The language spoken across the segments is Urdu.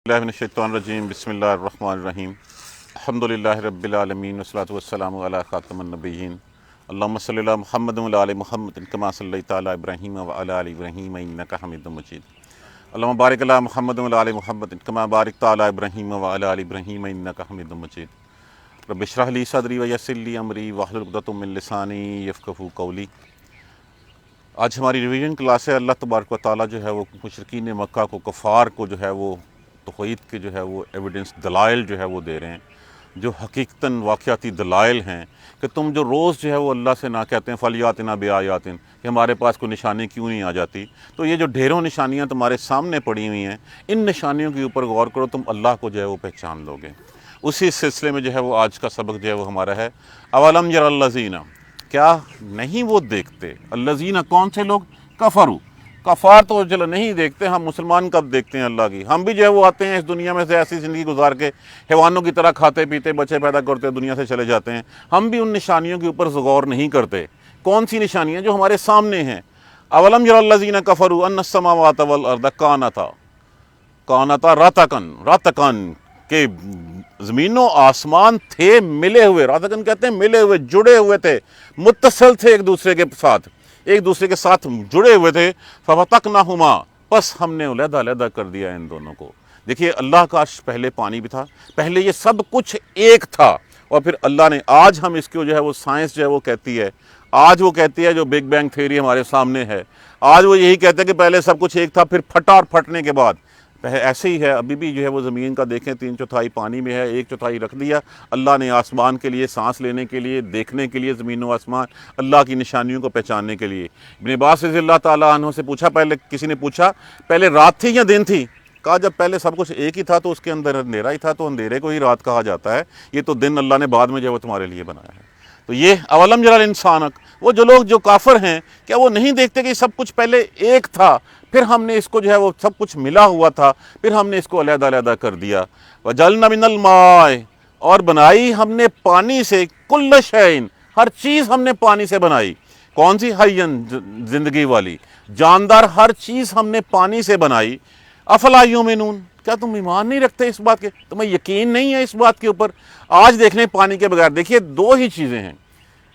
اللہ من الشیطان الرجیم بسم اللہ الرحمن الرحیم الحمدللہ رب العالمین والصلاۃ والسلام علی خاتم النبیین اللہم صلی علی محمد وعلی آل محمد کما صلیت علی ابراہیم وعلی آل ابراہیم انک حمید مجید اللہم بارک علی محمد وعلی آل محمد کما بارکت علی ابراہیم وعلی آل ابراہیم انک حمید مجید رب اشرح لی صدری ویسر لی امری واحلل عقدۃ من لسانی یفقہوا قولی۔ آج ہماری ریویژن کلاس ہے۔ اللہ تبارک و تعالیٰ جو ہے وہ مشرکین مکہ کو، کفار کو جو ہے وہ توحید کے جو ہے وہ ایویڈنس دلائل جو ہے وہ دے رہے ہیں، جو حقیقتاً واقعاتی دلائل ہیں کہ تم جو روز جو ہے وہ اللہ سے نہ کہتے ہیں فَلْيَأْتِنَا بِآيَاتٍ کہ ہمارے پاس کوئی نشانی کیوں نہیں آ جاتی، تو یہ جو ڈھیروں نشانیاں تمہارے سامنے پڑی ہوئی ہیں، ان نشانیوں کے اوپر غور کرو، تم اللہ کو جو ہے وہ پہچان لو گے۔ اسی سلسلے میں جو ہے وہ آج کا سبق جو ہے وہ ہمارا ہے اولم یری الذین، کیا نہیں وہ دیکھتے، الذین کون سے لوگ، کفروا، کفار تو چلو نہیں دیکھتے، ہم مسلمان کب دیکھتے ہیں اللہ کی؟ ہم بھی جو ہے وہ آتے ہیں اس دنیا میں سے ایسی زندگی گزار کے حیوانوں کی طرح کھاتے پیتے بچے پیدا کرتے دنیا سے چلے جاتے ہیں، ہم بھی ان نشانیوں کے اوپر غور نہیں کرتے۔ کون سی نشانیاں؟ جو ہمارے سامنے ہیں۔ اولم یری الذین کفروا ان السماوات والارض کانتا رتقا کہ زمین و آسمان تھے ملے ہوئے، راتقن کہتے ہیں ملے ہوئے، جڑے ہوئے تھے، متصل تھے ایک دوسرے کے ساتھ جڑے ہوئے تھے، ففتقناہما، پس ہم نے علیحدہ علیحدہ کر دیا ان دونوں کو۔ دیکھیے اللہ کا عرش پہلے پانی بھی تھا، پہلے یہ سب کچھ ایک تھا، اور پھر اللہ نے آج ہم اس کو جو ہے وہ سائنس جو ہے وہ کہتی ہے، آج وہ کہتی ہے جو بگ بینگ تھیوری ہمارے سامنے ہے، آج وہ یہی کہتے ہیں کہ پہلے سب کچھ ایک تھا پھر پھٹا، اور پھٹنے کے بعد ایسے ہی ہے۔ ابھی بھی جو ہے وہ زمین کا دیکھیں 3/4 پانی میں ہے، 1/4 رکھ دیا اللہ نے آسمان کے لیے، سانس لینے کے لیے، دیکھنے کے لیے، زمین و آسمان اللہ کی نشانیوں کو پہچاننے کے لیے۔ ابن عباس رضی اللہ تعالیٰ عنہ سے پوچھا، کسی نے پوچھا پہلے رات تھی یا دن تھی؟ کہا جب پہلے سب کچھ ایک ہی تھا تو اس کے اندر اندھیرا ہی تھا، تو اندھیرے کو ہی رات کہا جاتا ہے، یہ تو دن اللہ نے بعد میں جو ہے وہ تمہارے لیے بنایا ہے۔ تو یہ اولم یری الانسان، وہ جو لوگ جو کافر ہیں، کیا وہ نہیں دیکھتے کہ سب کچھ پہلے ایک تھا، پھر ہم نے اس کو جو ہے وہ سب کچھ ملا ہوا تھا، پھر ہم نے اس کو علیحدہ علیحدہ کر دیا۔ وَجَعَلْنَا مِنَ الْمَاءِ، اور بنائی ہم نے پانی سے، كُلَّ شَيْءٍ، ہر چیز ہم نے پانی سے بنائی۔ کون سی؟ حیّن، زندگی والی، جاندار، ہر چیز ہم نے پانی سے بنائی۔ افلا یؤمنون، کیا تم ایمان نہیں رکھتے اس بات کے؟ تمہیں یقین نہیں ہے اس بات کے اوپر؟ آج دیکھ لیں پانی کے بغیر، دیکھیے دو ہی چیزیں ہیں،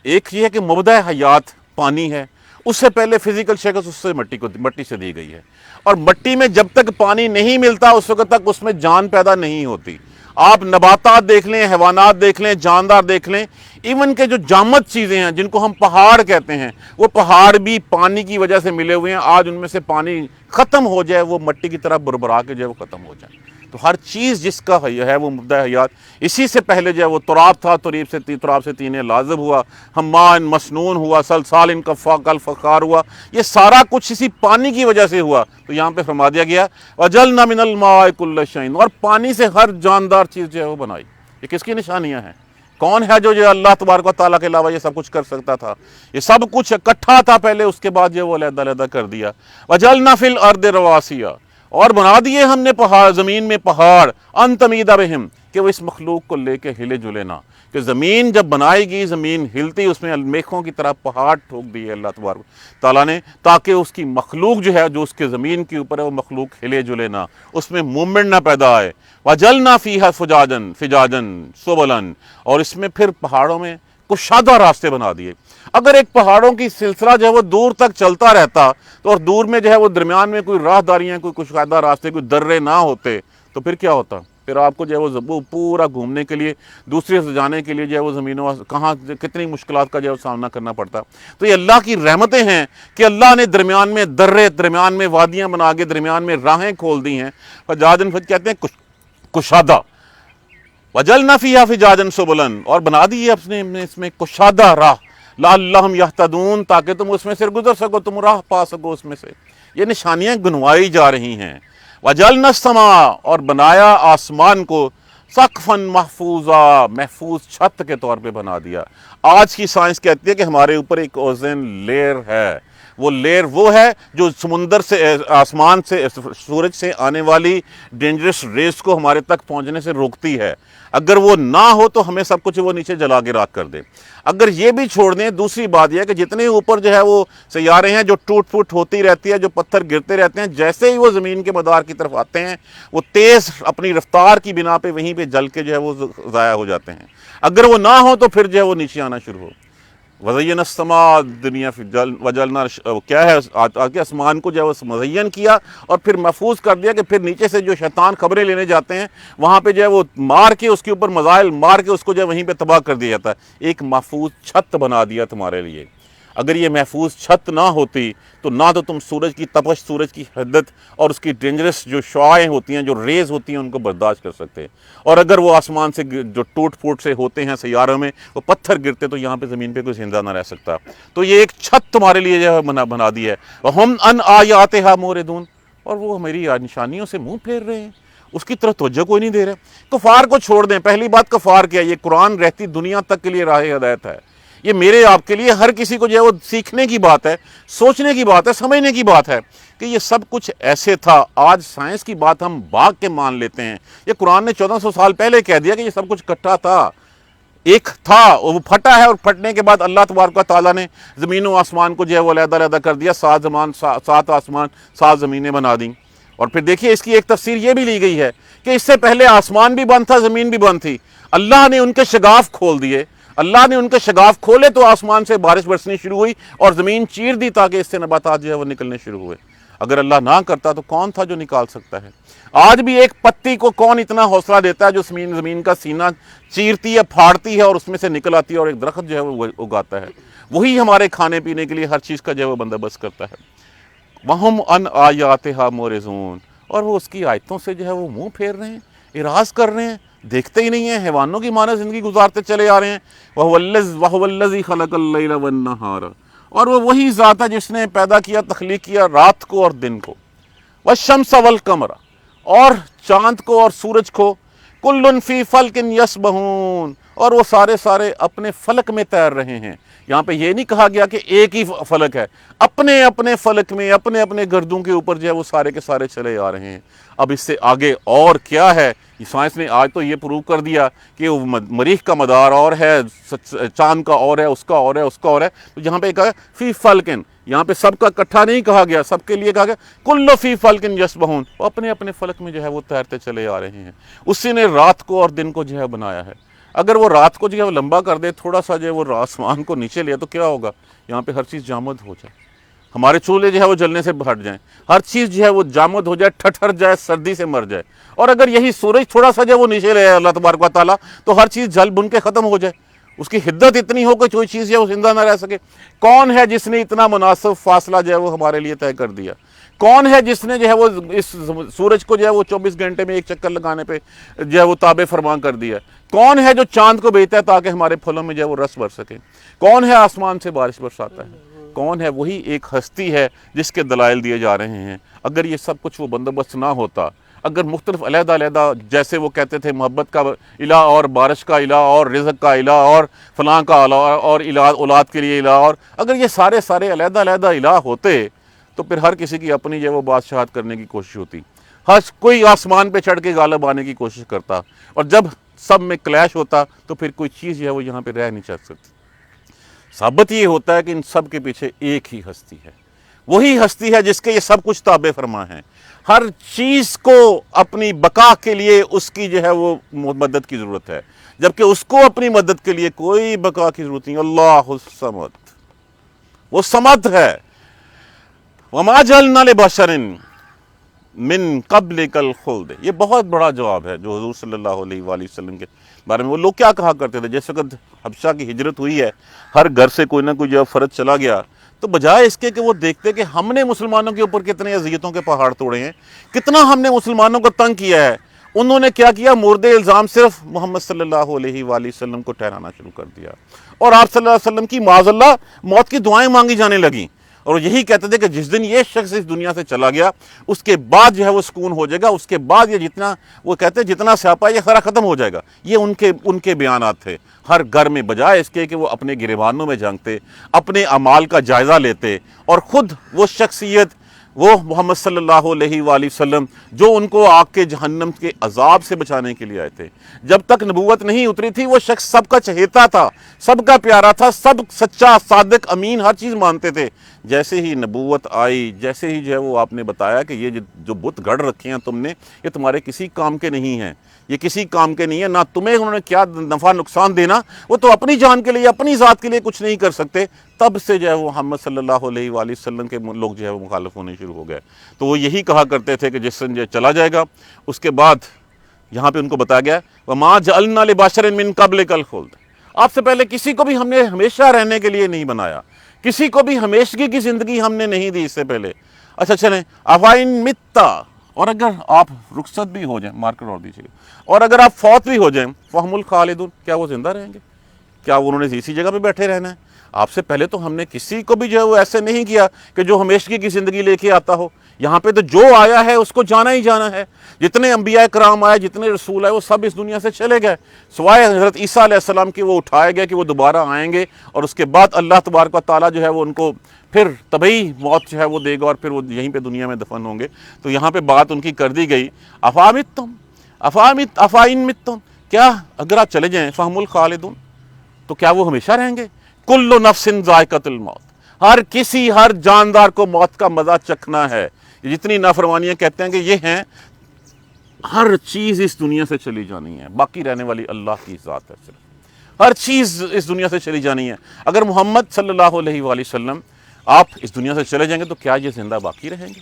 ایک یہ ہے کہ مبدأ حیات پانی ہے، اس سے پہلے فزیکل شکل اس سے مٹی سے دی گئی ہے، اور مٹی میں جب تک پانی نہیں ملتا اس وقت تک اس میں جان پیدا نہیں ہوتی۔ آپ نباتات دیکھ لیں، حیوانات دیکھ لیں، جاندار دیکھ لیں، ایون کہ جو جامد چیزیں ہیں جن کو ہم پہاڑ کہتے ہیں، وہ پہاڑ بھی پانی کی وجہ سے ملے ہوئے ہیں۔ آج ان میں سے پانی ختم ہو جائے، وہ مٹی کی طرح بربرا کے جو ہے وہ ختم ہو جائے۔ تو ہر چیز جس کا ہے وہ مبدأ حیات، اسی سے پہلے جو ہے وہ تراب تھا، تراب سے طین لازب ہوا، حماء مسنون ہوا، صلصال کالفخار ہوا، یہ سارا کچھ اسی پانی کی وجہ سے ہوا۔ تو یہاں پہ فرما دیا گیا وَجَعَلْنَا مِنَ الْمَاءِ كُلَّ شَيْءٍ، اور پانی سے ہر جاندار چیز جو ہے وہ بنائی۔ یہ کس کی نشانیاں ہیں؟ کون ہے جو اللہ تبارک و تعالیٰ کے علاوہ یہ سب کچھ کر سکتا تھا؟ یہ سب کچھ اکٹھا تھا پہلے، اس کے بعد جو وہ علیحدہ علیحدہ کر دیا۔ وَجَعَلْنَا فِي الْأَرْضِ رَوَاسِيَ، اور بنا دیے ہم نے پہاڑ، زمین میں پہاڑ، ان تمید بہم، کہ وہ اس مخلوق کو لے کے ہلے جلے نہ، کہ زمین جب بنائی گئی زمین ہلتی، اس میں میخوں کی طرح پہاڑ ٹھوک دیے اللہ تبارک تعالیٰ نے، تاکہ اس کی مخلوق جو ہے جو اس کے زمین کے اوپر ہے وہ مخلوق ہلے جلے نہ، اس میں مومنٹ نہ پیدا آئے۔ وَجَعَلْنَا فِيهَا فِجَاجًا سُبُلًا، اور اس میں پھر پہاڑوں میں کشادہ راستے بنا دیے۔ اگر ایک پہاڑوں کی سلسلہ جو ہے وہ دور تک چلتا رہتا تو، اور دور میں جو ہے وہ درمیان میں کوئی راہداریاں، کوئی کشادہ راستے، کوئی درے نہ ہوتے، تو پھر کیا ہوتا؟ پھر آپ کو جو ہے وہ پورا گھومنے کے لیے، دوسرے سے جانے کے لیے جو ہے وہ زمینوں کہاں کتنی مشکلات کا جو ہے سامنا کرنا پڑتا۔ تو یہ اللہ کی رحمتیں ہیں کہ اللہ نے درمیان میں درے، درمیان میں وادیاں بنا کے، درمیان میں راہیں کھول دی ہیں۔ فجاجن کہتے ہیں کشادہ، وَجَعَلْنَا فِيهَا فِجَاجًا سُبُلًا، اور بنا دی اپنے اس میں کشادہ راہ، لَعَلَّهُمْ يَهْتَدُونَ، تاکہ تم اس میں سے گزر سکو، تم راہ پا سکو اس میں سے۔ یہ نشانیاں گنوائی جا رہی ہیں۔ وَجَعَلْنَا السَّمَاءَ، اور بنایا آسمان کو، سَقْفًا مَحْفُوظًا، محفوظ چھت کے طور پہ بنا دیا۔ آج کی سائنس کہتی ہے کہ ہمارے اوپر ایک اوزون لیئر ہے، وہ لیئر وہ ہے جو سمندر سے، آسمان سے، سورج سے آنے والی ڈینجرس ریز کو ہمارے تک پہنچنے سے روکتی ہے۔ اگر وہ نہ ہو تو ہمیں سب کچھ وہ نیچے جلا کے راکھ کر دے۔ اگر یہ بھی چھوڑ دیں، دوسری بات یہ ہے کہ جتنے اوپر جو ہے وہ سیارے ہیں جو ٹوٹ پھوٹ ہوتی رہتی ہے، جو پتھر گرتے رہتے ہیں، جیسے ہی وہ زمین کے مدار کی طرف آتے ہیں وہ تیز اپنی رفتار کی بنا پہ وہیں پہ جل کے جو ہے وہ ضائع ہو جاتے ہیں۔ اگر وہ نہ ہو تو پھر جو ہے وہ نیچے آنا شروع ہو۔ وَزَيَّنَ السَّمَاءَ الدُّنْيَا وَجَعَلْنَا، کیا ہے آگے آسمان کو جو ہے وہ مزین کیا اور پھر محفوظ کر دیا کہ پھر نیچے سے جو شیطان خبریں لینے جاتے ہیں وہاں پہ جو ہے وہ مار کے اس کے اوپر مزائل مار کے اس کو جو ہے وہیں پہ تباہ کر دیا جاتا ہے۔ ایک محفوظ چھت بنا دیا تمہارے لیے۔ اگر یہ محفوظ چھت نہ ہوتی تو نہ تو تم سورج کی تپش، سورج کی حدت اور اس کی ڈینجرس جو شعاعیں ہوتی ہیں، جو ریز ہوتی ہیں، ان کو برداشت کر سکتے۔ اور اگر وہ آسمان سے جو ٹوٹ پھوٹ سے ہوتے ہیں سیاروں میں وہ پتھر گرتے تو یہاں پہ زمین پہ کوئی زندہ نہ رہ سکتا۔ تو یہ ایک چھت تمہارے لیے جو ہے بنا دی ہے۔ وَهُمْ عَنْ آيَاتِهَا مُعْرِضُونَ، اور وہ ہماری نشانیوں سے منہ پھیر رہے ہیں، اس کی طرف توجہ کوئی نہیں دے رہے۔ کفار کو چھوڑ دیں، پہلی بات کفار کیا، یہ قرآن رہتی دنیا تک کے لیے راہ ہدایت ہے۔ یہ میرے آپ کے لیے، ہر کسی کو جو ہے وہ سیکھنے کی بات ہے، سوچنے کی بات ہے، سمجھنے کی بات ہے کہ یہ سب کچھ ایسے تھا۔ آج سائنس کی بات ہم بھاگ کے مان لیتے ہیں، یہ قرآن نے 1400 سال پہلے کہہ دیا کہ یہ سب کچھ اکٹھا تھا، ایک تھا، وہ پھٹا ہے، اور پھٹنے کے بعد اللہ تبارک و تعالیٰ نے زمین و آسمان کو جو ہے وہ علیحدہ علیحدہ کر دیا، 7 آسمان 7 زمینیں بنا دیں۔ اور پھر دیکھیے اس کی ایک تفسیر یہ بھی لی گئی ہے کہ اس سے پہلے آسمان بھی بند تھا، زمین بھی بند تھی، اللہ نے ان کے شگاف کھول دیے۔ اللہ نے ان کے شگاف کھولے تو آسمان سے بارش برسنی شروع ہوئی اور زمین چیر دی تاکہ اس سے نباتات جو ہے وہ نکلنے شروع ہوئے۔ اگر اللہ نہ کرتا تو کون تھا جو نکال سکتا ہے؟ آج بھی ایک پتی کو کون اتنا حوصلہ دیتا ہے جو زمین کا سینہ چیرتی ہے، پھاڑتی ہے اور اس میں سے نکل آتی ہے اور ایک درخت جو ہے وہ اگاتا ہے؟ وہی ہمارے کھانے پینے کے لیے ہر چیز کا جو ہے وہ بندوبست کرتا ہے۔ وَهُمْ عَنْ آيَاتِهَا مُعْرِضُونَ، اور وہ اس کی آیتوں سے جو ہے وہ منہ پھیر رہے ہیں، اعراض کر رہے ہیں، دیکھتے ہی نہیں ہیں، حیوانوں کی مانند زندگی گزارتے چلے آ رہے ہیں۔ وَهُوَ الَّذِي خَلَقَ اللَّيْلَ وَالنَّهَارَ، اور وہ وہی ذات ہے جس نے پیدا کیا، تخلیق کیا رات کو اور دن کو، وَالشَّمْسَ وَالْقَمَرَ، اور چاند کو اور سورج کو، كُلٌّ فِي فَلْكٍ يَسْبَحُونَ، اور وہ سارے اپنے فلک میں تیر رہے ہیں۔ یہاں پہ یہ نہیں کہا گیا کہ ایک ہی فلک ہے، اپنے اپنے فلک میں، اپنے اپنے گردوں کے اوپر جو ہے وہ سارے کے سارے چلے آ رہے ہیں۔ اب اس سے آگے اور کیا ہے؟ سائنس نے آج تو یہ پروو کر دیا کہ وہ مریخ کا مدار اور ہے، چاند کا اور ہے، اس کا اور ہے، اس کا اور ہے۔ تو یہاں پہ کہا فی فلکن، یہاں پہ سب کا اکٹھا نہیں کہا گیا، سب کے لیے کہا گیا کل فی فلکن یسبحون، وہ اپنے اپنے فلک میں جو ہے وہ تیرتے چلے آ رہے ہیں۔ اسی نے رات کو اور دن کو جو ہے بنایا ہے۔ اگر وہ رات کو جو ہے وہ لمبا کر دے، تھوڑا سا جو ہے وہ آسمان کو نیچے لیا تو کیا ہوگا؟ یہاں پہ ہر چیز جامد ہو جائے، ہمارے چولہے جو ہے وہ جلنے سے ہٹ جائیں، ہر چیز جو ہے وہ جامد ہو جائے، ٹھٹر جائے، سردی سے مر جائے۔ اور اگر یہی سورج تھوڑا سا جو ہے وہ نیچے لے اللہ تبارک و تعالیٰ تو ہر چیز جل بن کے ختم ہو جائے، اس کی حدت اتنی ہو کہ کوئی چیز جو ہے وہ زندہ نہ رہ سکے۔ کون ہے جس نے اتنا مناسب فاصلہ جو ہے وہ ہمارے لیے طے کر دیا؟ کون ہے جس نے جو ہے وہ اس سورج کو جو ہے وہ 24 گھنٹے میں ایک چکر لگانے پہ جو ہے وہ تابع فرمان کر دیا؟ کون ہے جو چاند کو بھیجتا ہے تاکہ ہمارے پھلوں میں جو ہے وہ رس برس سکے؟ کون ہے آسمان سے بارش برساتا ہے؟ کون ہے؟ وہی ایک ہستی ہے جس کے دلائل دیے جا رہے ہیں۔ اگر یہ سب کچھ وہ بندوبست نہ ہوتا، اگر مختلف علیحدہ علیحدہ جیسے وہ کہتے تھے محبت کا الہ اور بارش کا الہ اور رزق کا الہ اور فلاں کا الہ اور الہ اولاد کے لیے الہ، اور اگر یہ سارے علیحدہ علیحدہ الہ ہوتے تو پھر ہر کسی کی اپنی جو ہے وہ بادشاہت کرنے کی کوشش ہوتی، ہر کوئی آسمان پہ چڑھ کے غالب آنے کی کوشش کرتا، اور جب سب میں کلیش ہوتا تو پھر کوئی چیز جو ہے وہ یہاں پہ رہ نہیں سکتی۔ ثابت یہ ہوتا ہے کہ ان سب کے پیچھے ایک ہی ہستی ہے، وہی ہستی ہے جس کے یہ سب کچھ تابع فرما ہیں۔ ہر چیز کو اپنی بقا کے لیے اس کی جو ہے وہ مدد کی ضرورت ہے، جبکہ اس کو اپنی مدد کے لیے کوئی بقا کی ضرورت نہیں۔ اللہ الصمد، وہ صمد ہے۔ وما جعلنا لبشر من قبلک الخلد، یہ بہت بڑا جواب ہے جو حضور صلی اللہ علیہ وآلہ وسلم کے بارے میں وہ لوگ کیا کہا کرتے تھے۔ جس وقت حبشہ کی ہجرت ہوئی ہے، ہر گھر سے کوئی نہ کوئی جو فرد چلا گیا، تو بجائے اس کے کہ وہ دیکھتے کہ ہم نے مسلمانوں کے اوپر کتنے اذیتوں کے پہاڑ توڑے ہیں، کتنا ہم نے مسلمانوں کو تنگ کیا ہے، انہوں نے کیا کیا؟ مورد الزام صرف محمد صلی اللہ علیہ وآلہ وسلم کو ٹھہرانا شروع کر دیا، اور آپ صلی اللہ علیہ وسلم کی معاذ اللہ موت کی دعائیں مانگی جانے لگیں۔ اور یہی کہتے تھے کہ جس دن یہ شخص اس دنیا سے چلا گیا اس کے بعد جو ہے وہ سکون ہو جائے گا، اس کے بعد یہ جتنا وہ کہتے ہیں جتنا سیاپا یہ سارا ختم ہو جائے گا۔ یہ ان کے بیانات تھے ہر گھر میں، بجائے اس کے کہ وہ اپنے گریبانوں میں جھانکتے، اپنے اعمال کا جائزہ لیتے، اور خود وہ شخصیت وہ محمد صلی اللہ علیہ وآلہ وسلم جو ان کو آگ کے جہنم کے عذاب سے بچانے کے لیے آئے تھے۔ جب تک نبوت نہیں اتری تھی وہ شخص سب کا چہیتا تھا، سب کا پیارا تھا، سب سچا صادق امین ہر چیز مانتے تھے۔ جیسے ہی نبوت آئی، جیسے ہی جو ہے وہ آپ نے بتایا کہ یہ جو بت گڑھ رکھے ہیں تم نے، یہ تمہارے کسی کام کے نہیں ہیں، یہ کسی کام کے نہیں ہیں، نہ تمہیں انہوں نے کیا نفع نقصان دینا، وہ تو اپنی جان کے لیے اپنی ذات کے لیے کچھ نہیں کر سکتے۔ تب سے جو ہے وہ محمد صلی اللہ علیہ وآلہ وسلم کے لوگ جو ہے وہ مخالف ہونے شروع ہو گئے۔ تو وہ یہی کہا کرتے تھے کہ جس دن یہ چلا جائے گا اس کے بعد یہاں پہ ان کو بتایا گیا وَمَا جَعَلْنَا لِبَشَرٍ مِّن قَبْلِكَ الْخُلْدَ، آپ سے پہلے کسی کو بھی ہم نے ہمیشہ رہنے کے لیے نہیں بنایا، کسی کو بھی ہمیشگی کی زندگی ہم نے نہیں دی اس سے پہلے۔ اچھا چلیں، أَفَإِن مِتَّ، اور اگر آپ رخصت بھی ہو جائیں، مارکر اور دیجیے گا، اور اگر آپ فوت بھی ہو جائیں فَهُمُ الْخَالِدُونَ، کیا وہ زندہ رہیں گے؟ کیا انہوں نے اسی جگہ پہ بیٹھے رہنا ہے؟ آپ سے پہلے تو ہم نے کسی کو بھی جو ہے وہ ایسے نہیں کیا کہ جو ہمیشگی کی زندگی لے کے آتا ہو۔ یہاں پہ تو جو آیا ہے اس کو جانا ہی جانا ہے۔ جتنے انبیاء کرام آئے، جتنے رسول آئے، وہ سب اس دنیا سے چلے گئے، سوائے حضرت عیسیٰ علیہ السلام کی وہ اٹھائے گئے کہ وہ دوبارہ آئیں گے، اور اس کے بعد اللہ تبارک و تعالیٰ جو ہے وہ ان کو پھر طبعی موت جو ہے وہ دے گا، اور پھر وہ یہیں پہ دنیا میں دفن ہوں گے۔ تو یہاں پہ بات ان کی کر دی گئی، افامن متم، کیا اگر آپ چلے جائیں فہم الخالدون تو کیا وہ ہمیشہ رہیں گے؟ کل نفس ذائقۃ الموت، ہر جاندار کو موت کا مزہ چکھنا ہے۔ یہ جتنی نافرمانیاں کہتے ہیں کہ یہ ہیں، ہر چیز اس دنیا سے چلی جانی ہے، باقی رہنے والی اللہ کی ذات ہے، صرف ہر چیز اس دنیا سے چلی جانی ہے۔ اگر محمد صلی اللہ علیہ وآلہ وسلم آپ اس دنیا سے چلے جائیں گے تو کیا یہ زندہ باقی رہیں گے؟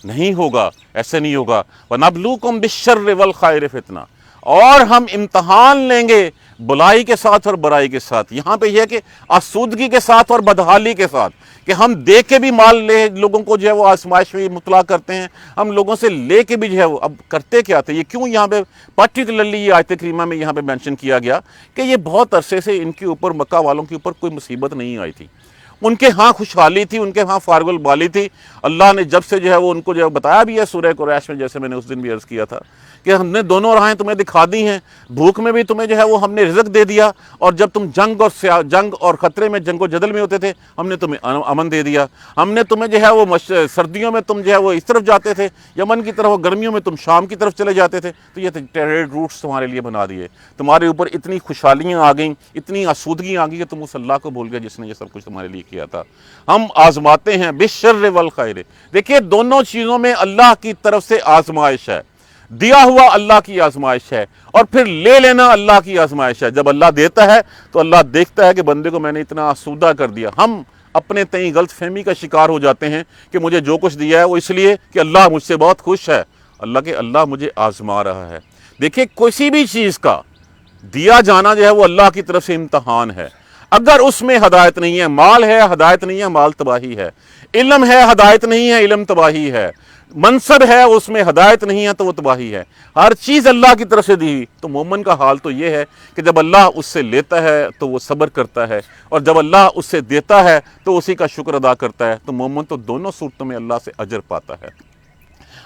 نہیں ہوگا، ایسے نہیں ہوگا۔ وَنَبْلُوكُمْ بِالشَّرِّ وَالْخَيْرِ فِتْنَةً، اور ہم امتحان لیں گے بلائی کے ساتھ اور برائی کے ساتھ۔ یہاں پہ یہ ہے کہ آسودگی کے ساتھ اور بدحالی کے ساتھ، کہ ہم دے کے بھی مال لے لوگوں کو جو ہے وہ آزمائش میں مطلع کرتے ہیں، ہم لوگوں سے لے کے بھی جو ہے وہ اب کرتے کیا تھے۔ یہ کیوں یہاں پہ پرٹیکولرلی یہ آیت کریمہ میں یہاں پہ مینشن کیا گیا کہ یہ بہت عرصے سے ان کے اوپر، مکہ والوں کے اوپر کوئی مصیبت نہیں آئی تھی، ان کے ہاں خوشحالی تھی، ان کے ہاں فارغ البالی تھی۔ اللہ نے جب سے جو ہے وہ ان کو جو ہے بتایا بھی ہے سورہ قریش میں، جیسے میں نے اس دن بھی عرض کیا تھا کہ ہم نے دونوں راہیں تمہیں دکھا دی ہیں، بھوک میں بھی تمہیں جو ہے وہ ہم نے رزق دے دیا، اور جب تم جنگ اور خطرے میں، جنگ و جدل میں ہوتے تھے، ہم نے تمہیں امن دے دیا۔ ہم نے تمہیں جو ہے وہ سردیوں میں تم جو ہے وہ اس طرف جاتے تھے یمن کی طرف، اور گرمیوں میں تم شام کی طرف چلے جاتے تھے، تو یہ ٹریڈ روٹس تمہارے لیے بنا دیے، تمہارے اوپر اتنی خوشحالیاں آ گئیں، اتنی آسودگیاں آ گئی کہ تم اس اللہ کو بھول گئے جس نے یہ سب کچھ تمہارے لیے کیا تھا۔ ہم آزماتے ہیں بالشر والخیر، دیکھیے دونوں چیزوں میں اللہ کی طرف سے آزمائش ہے، دیا ہوا اللہ کی آزمائش ہے، اور پھر لے لینا اللہ کی آزمائش ہے۔ جب اللہ دیتا ہے تو اللہ دیکھتا ہے کہ بندے کو میں نے اتنا آسودہ کر دیا۔ ہم اپنے تئیں غلط فہمی کا شکار ہو جاتے ہیں کہ مجھے جو کچھ دیا ہے وہ اس لیے کہ اللہ مجھ سے بہت خوش ہے، اللہ مجھے آزما رہا ہے۔ دیکھیے کسی بھی چیز کا دیا جانا جو ہے وہ اللہ کی طرف سے امتحان ہے۔ اگر اس میں ہدایت نہیں ہے، مال ہے ہدایت نہیں ہے، مال تباہی ہے، علم ہے ہدایت نہیں ہے، علم تباہی ہے، منصب ہے اس میں ہدایت نہیں ہے تو وہ تباہی ہے۔ ہر چیز اللہ کی طرف سے دی ہوئی، تو مومن کا حال تو یہ ہے کہ جب اللہ اس سے لیتا ہے تو وہ صبر کرتا ہے، اور جب اللہ اس سے دیتا ہے تو اسی کا شکر ادا کرتا ہے۔ تو مومن تو دونوں صورتوں میں اللہ سے اجر پاتا ہے۔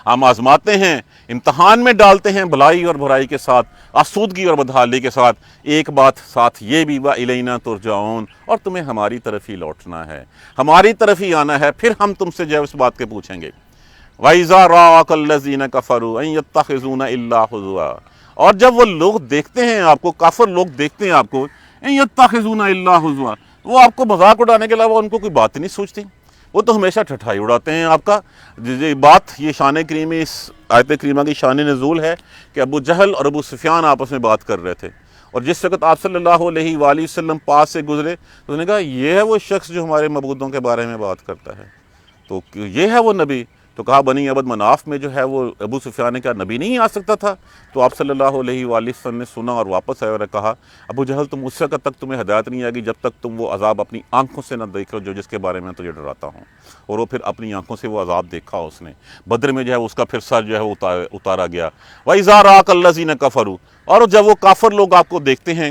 ہم آزماتے ہیں، امتحان میں ڈالتے ہیں بھلائی اور برائی کے ساتھ، آسودگی اور بدحالی کے ساتھ۔ ایک بات ساتھ یہ بھی، وَإِلَيْنَا تُرْجَعُونَ، اور تمہیں ہماری طرف ہی لوٹنا ہے، ہماری طرف ہی آنا ہے، پھر ہم تم سے جو ہے اس بات کے پوچھیں گے۔ وَإِذَا رَآكَ الَّذِينَ كَفَرُوا أَن يَتَّخِذُونَ إِلَّا هُزُوًا، اور جب وہ لوگ دیکھتے ہیں آپ کو، کافر لوگ دیکھتے ہیں آپ کو، أَن يَتَّخِذُونَ إِلَّا هُزُوًا، وہ آپ کو مذاق اڑانے کے علاوہ ان کو کوئی بات ہی نہیں سوچتی، وہ تو ہمیشہ ٹھٹھائی اڑاتے ہیں آپ کا۔ بات یہ شان کریمی، اس آیت کریمہ کی شان نزول ہے کہ ابو جہل اور ابو سفیان آپس میں بات کر رہے تھے، اور جس وقت آپ صلی اللہ علیہ وآلہ وسلم پاس سے گزرے تو انہوں نے کہا یہ ہے وہ شخص جو ہمارے معبودوں کے بارے میں بات کرتا ہے، تو یہ ہے وہ نبی؟ تو کہا بنی عبد مناف میں جو ہے وہ ابو سفیان نے کہا نبی نہیں آ سکتا تھا؟ تو آپ صلی اللہ علیہ وآلہ وسلم نے سنا اور واپس آئے اور کہا ابو جہل تم اس وقت تک تمہیں ہدایت نہیں آئے گی جب تک تم وہ عذاب اپنی آنکھوں سے نہ دیکھو جو جس کے بارے میں تجھے ڈراتا ہوں۔ اور وہ پھر اپنی آنکھوں سے وہ عذاب دیکھا اس نے، بدر میں جو ہے اس کا پھر سر جو ہے وہ اتارا گیا۔ وَإِذَا رَآكَ الَّذِينَ كَفَرُوا، اور جب وہ کافر لوگ آپ کو دیکھتے ہیں،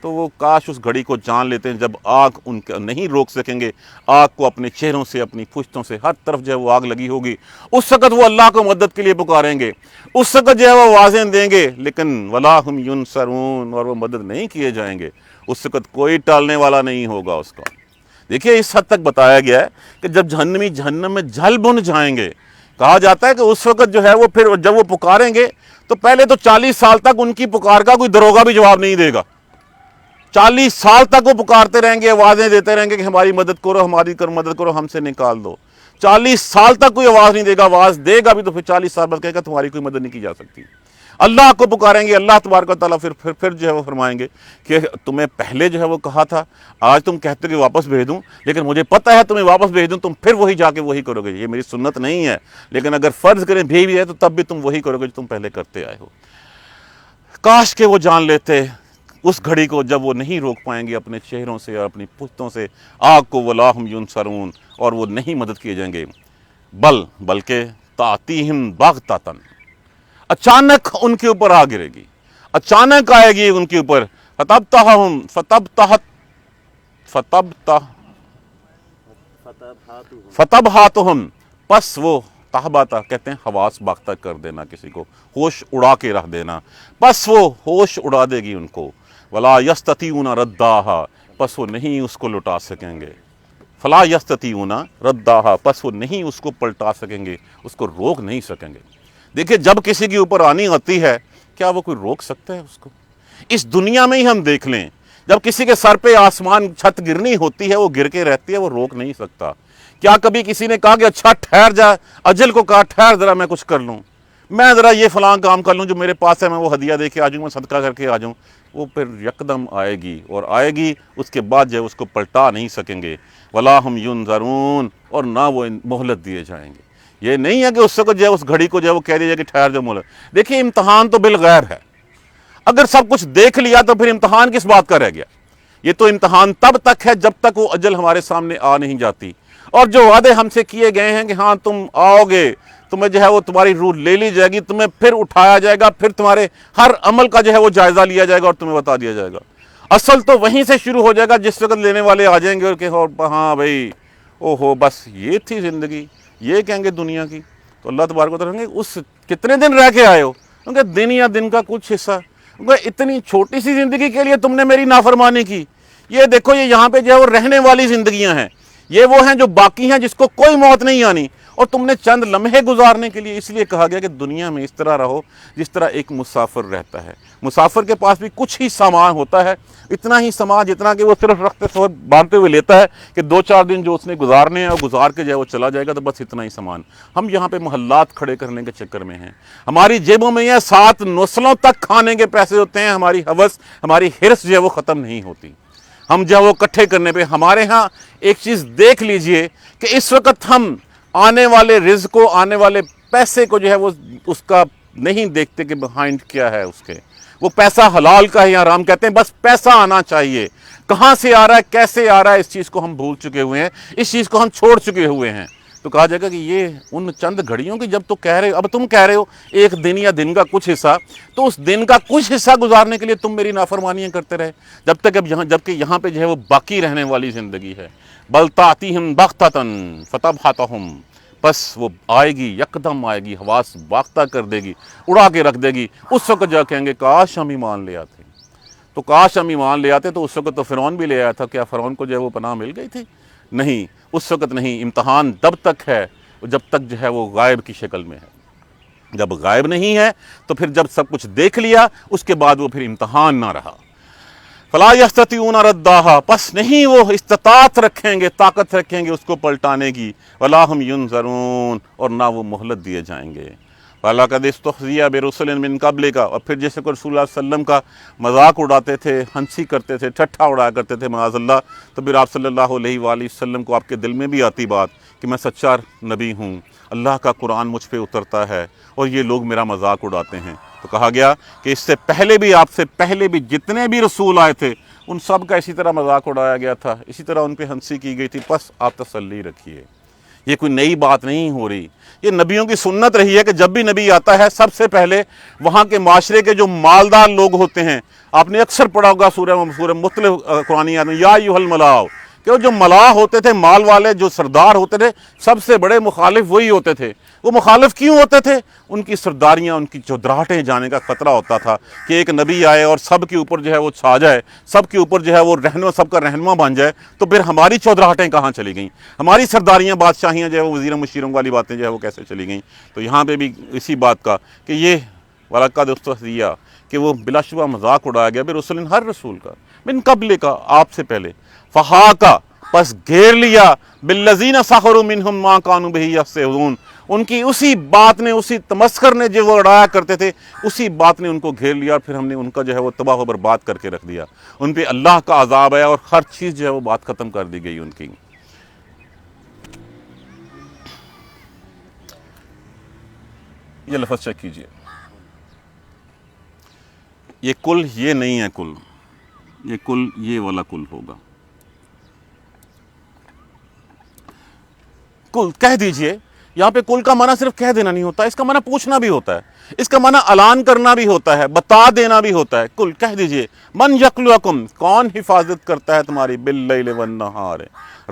تو وہ کاش اس گھڑی کو جان لیتے ہیں جب آگ ان کا نہیں روک سکیں گے، آگ کو اپنے چہروں سے، اپنی پشتوں سے، ہر طرف جو ہے وہ آگ لگی ہوگی، اس وقت وہ اللہ کو مدد کے لیے پکاریں گے، اس وقت جو ہے وہ آوازیں دیں گے، لیکن وَلَا هُمْ يُنصَرُونَ، اور وہ مدد نہیں کیے جائیں گے، اس وقت کوئی ٹالنے والا نہیں ہوگا اس کا۔ دیکھیے اس حد تک بتایا گیا ہے کہ جب جہنمی جہنم میں جل بن جائیں گے، کہا جاتا ہے کہ اس وقت جو ہے وہ پھر جب وہ پکاریں گے تو پہلے تو 40 سال تک ان کی پکار کا کوئی دروگا بھی جواب نہیں دے گا، 40 سال تک وہ پکارتے رہیں گے، آوازیں دیتے رہیں گے کہ ہماری مدد کرو، ہماری مدد کرو، ہم سے نکال دو۔ 40 سال تک کوئی آواز نہیں دے گا، آواز دے گا بھی تو پھر 40 سال بعد کہے گا تمہاری کوئی مدد نہیں کی جا سکتی۔ اللہ کو پکاریں گے، اللہ تبارک و تعالیٰ پھر جو ہے وہ فرمائیں گے کہ تمہیں پہلے جو ہے وہ کہا تھا، آج تم کہتے ہو کہ واپس بھیج دوں، لیکن مجھے پتہ ہے تمہیں واپس بھیج دوں، تم پھر وہی جا کے وہی کرو گے، یہ میری سنت نہیں ہے، لیکن اگر فرض کریں بھی ہے تو تب بھی تم وہی کرو گے جو تم پہلے کرتے آئے ہو۔ کاش کہ وہ جان لیتے اس گھڑی کو جب وہ نہیں روک پائیں گے اپنے چہروں سے اور اپنی پشتوں سے آگ کو، وَلَا هُمْ يُنصَرُونَ، اور وہ نہیں مدد کیے جائیں گے، بلکہ تَأْتِيهِمْ بَغْتَةً، اچانک ان کے اوپر آ گرے گی، اچانک آئے گی ان کے اوپر، فتبہاتہم، پس وہ تہباتا کہتے ہیں حواس باختہ کر دینا، کسی کو ہوش اڑا کے رکھ دینا، پس وہ ہوش اڑا دے گی ان کو، ولا یستطیعون رداہا، پس وہ نہیں اس کو لٹا سکیں گے، فلا یستطیعون رداہا، پس وہ نہیں اس کو پلٹا سکیں گے، اس کو روک نہیں سکیں گے۔ دیکھیں جب کسی کے اوپر آنی ہوتی ہے کیا وہ کوئی روک سکتا ہے اس کو؟ اس دنیا میں ہی ہم دیکھ لیں، جب کسی کے سر پہ آسمان چھت گرنی ہوتی ہے وہ گر کے رہتی ہے، وہ روک نہیں سکتا۔ کیا کبھی کسی نے کہا کہ اچھا ٹھہر جا، اجل کو کہا ٹھہر ذرا میں کچھ کر لوں، میں ذرا یہ فلاں کام کر لوں جو میرے پاس ہے، میں وہ ہدیہ دے کے آ جاؤں، میں صدقہ کر کے آ جاؤں؟ وہ پھر یکدم آئے گی، اور آئے گی اس کے بعد جو ہے اس کو پلٹا نہیں سکیں گے، وَلَا هُمْ يُنظَرُونَ، اور نہ وہ مہلت دیے جائیں گے۔ یہ نہیں ہے کہ اس وقت جو ہے اس گھڑی کو جو ہے وہ کہہ دیا جائے کہ ٹھہر جاؤ مہلت۔ دیکھیں امتحان تو بالغیر ہے، اگر سب کچھ دیکھ لیا تو پھر امتحان کس بات کا رہ گیا؟ یہ تو امتحان تب تک ہے جب تک وہ اجل ہمارے سامنے آ نہیں جاتی، اور جو وعدے ہم سے کیے گئے ہیں کہ ہاں تم آؤ گے، تمہیں جو ہے وہ تمہاری روح لے لی جائے گی، تمہیں پھر اٹھایا جائے گا، پھر تمہارے ہر عمل کا جو ہے وہ جائزہ لیا جائے گا اور تمہیں بتا دیا جائے گا۔ اصل تو وہیں سے شروع ہو جائے گا جس وقت لینے والے آ جائیں گے اور کہ ہاں بھائی اوہو بس یہ تھی زندگی، یہ کہیں گے دنیا کی، تو اللہ تبارک و تعالیٰ کہیں گے اس کتنے دن رہ کے آئے ہو؟ کیونکہ دن یا دن کا کچھ حصہ، کیونکہ اتنی چھوٹی سی زندگی کے لیے تم نے میری نافرمانی کی۔ یہ دیکھو یہ یہاں پہ جو ہے وہ رہنے والی زندگیاں ہیں، یہ وہ ہیں جو باقی ہیں جس کو کوئی موت نہیں آنی، اور تم نے چند لمحے گزارنے کے لیے، اس لیے کہا گیا کہ دنیا میں اس طرح رہو جس طرح ایک مسافر رہتا ہے۔ مسافر کے پاس بھی کچھ ہی سامان ہوتا ہے، اتنا ہی سامان جتنا کہ وہ صرف رخت سوار باندھتے ہوئے لیتا ہے کہ 2-4 دن جو اس نے گزارنے ہیں اور گزار کے جو ہے وہ چلا جائے گا، تو بس اتنا ہی سامان۔ ہم یہاں پہ محلات کھڑے کرنے کے چکر میں ہیں، ہماری جیبوں میں یہ 7 نسلوں تک کھانے کے پیسے ہوتے ہیں، ہماری ہوس، ہماری حرص جو ہے وہ ختم نہیں ہوتی، ہم جو ہے وہ اکٹھے کرنے پہ۔ ہمارے ہاں ایک چیز دیکھ لیجئے کہ اس وقت ہم آنے والے رزق کو، آنے والے پیسے کو جو ہے وہ اس کا نہیں دیکھتے کہ بیہائنڈ کیا ہے اس کے، وہ پیسہ حلال کا ہے یا حرام، کہتے ہیں بس پیسہ آنا چاہیے، کہاں سے آ رہا ہے، کیسے آ رہا ہے، اس چیز کو ہم بھول چکے ہوئے ہیں، اس چیز کو ہم چھوڑ چکے ہوئے ہیں۔ تو کہا جائے گا کہ یہ ان چند گھڑیوں کی جب تو کہہ رہے ہو، اب تم کہہ رہے ہو ایک دن یا دن کا کچھ حصہ، تو اس دن کا کچھ حصہ گزارنے کے لیے تم میری نافرمانیاں کرتے رہے، جبکہ یہاں پہ جو ہے وہ باقی رہنے والی زندگی ہے۔ بل تأتیہم بغتۃ فتبہتہم، پس وہ آئے گی، یکدم آئے گی، حواس باختہ کر دے گی، اڑا کے رکھ دے گی۔ اس وقت جا کہیں گے کاش ہم ایمان لے آتے، تو کاش ہم ایمان لے آتے، تو اس وقت تو فرعون بھی لے آیا تھا، کیا فرعون کو جو ہے وہ پناہ مل گئی تھی؟ نہیں، اس وقت نہیں۔ امتحان تب تک ہے جب تک جو ہے وہ غائب کی شکل میں ہے، جب غائب نہیں ہے تو پھر جب سب کچھ دیکھ لیا اس کے بعد وہ پھر امتحان نہ رہا۔ فلا یستطیعون رداہا، پس نہیں وہ استطاعت رکھیں گے، طاقت رکھیں گے اس کو پلٹانے کی، ولا ہم ینظرون، اور نہ وہ مہلت دیے جائیں گے۔ وَلَقَدِ اسْتُهْزِئَ بِرُسُلٍ مِّن قَبْلِكَ، اور پھر جیسے کہ رسول اللہ صلی اللہ علیہ وسلم کا مذاق اڑاتے تھے، ہنسی کرتے تھے، ٹھٹھا اڑایا کرتے تھے معاذ اللہ، تو پھر آپ صلی اللہ علیہ وآلہ وسلم کو آپ کے دل میں بھی آتی بات کہ میں سچا نبی ہوں، اللہ کا قرآن مجھ پہ اترتا ہے اور یہ لوگ میرا مذاق اڑاتے ہیں۔ تو کہا گیا کہ اس سے پہلے بھی، آپ سے پہلے بھی جتنے بھی رسول آئے تھے ان سب کا اسی طرح مذاق اڑایا گیا تھا، اسی طرح ان پہ ہنسی کی گئی تھی، بس آپ تسلی رکھیے۔ یہ کوئی نئی بات نہیں ہو رہی، یہ نبیوں کی سنت رہی ہے کہ جب بھی نبی آتا ہے سب سے پہلے وہاں کے معاشرے کے جو مالدار لوگ ہوتے ہیں، آپ نے اکثر پڑھا ہوگا سورہ مختلف قرآنی آیات میں، یا ایھا الملاؤ، کہ وہ جو ملاح ہوتے تھے، مال والے جو سردار ہوتے تھے، سب سے بڑے مخالف وہی ہوتے تھے۔ وہ مخالف کیوں ہوتے تھے؟ ان کی سرداریاں، ان کی چودراہٹیں جانے کا خطرہ ہوتا تھا کہ ایک نبی آئے اور سب کے اوپر جو ہے وہ چھا جائے، سب کے اوپر جو ہے وہ رہنما، سب کا رہنما بن جائے، تو پھر ہماری چودراہٹیں کہاں چلی گئیں؟ ہماری سرداریاں، بادشاہیاں جو ہے وہ وزیروں مشیروں والی باتیں جو ہے وہ کیسے چلی گئیں؟ تو یہاں پہ بھی اسی بات کا کہ یہ وَلَقَدْ اسْتُهْزِئَ کہ وہ بلا شبہ مذاق اڑایا گیا برسول، ہر رسول کا، من قبل کا، آپ سے پہلے، فحاق پس گھیر لیا بالذین سخروا منہم ما کانوا بہ یستہزئون، ان کی اسی بات نے، اسی تمسخر نے جو وہ اڑایا کرتے تھے، اسی بات نے ان کو گھیر لیا، اور پھر ہم نے ان کا جو ہے وہ تباہ و برباد کر کے رکھ دیا۔ ان پہ اللہ کا عذاب آیا اور ہر چیز جو ہے وہ بات ختم کر دی گئی ان کی۔ یہ لفظ چیک کیجئے، یہ کل یہ نہیں ہے، کل یہ کل یہ والا کل ہوگا، کل کہہ دیجئے۔ یہاں پہ کل کا معنی صرف کہہ دینا نہیں ہوتا، اس کا معنی پوچھنا بھی ہوتا ہے، اس کا معنی اعلان کرنا بھی ہوتا ہے، بتا دینا بھی ہوتا ہے۔ کل کہہ دیجئے، من یکلؤکم، کون حفاظت کرتا ہے تمہاری، باللیل والنہار،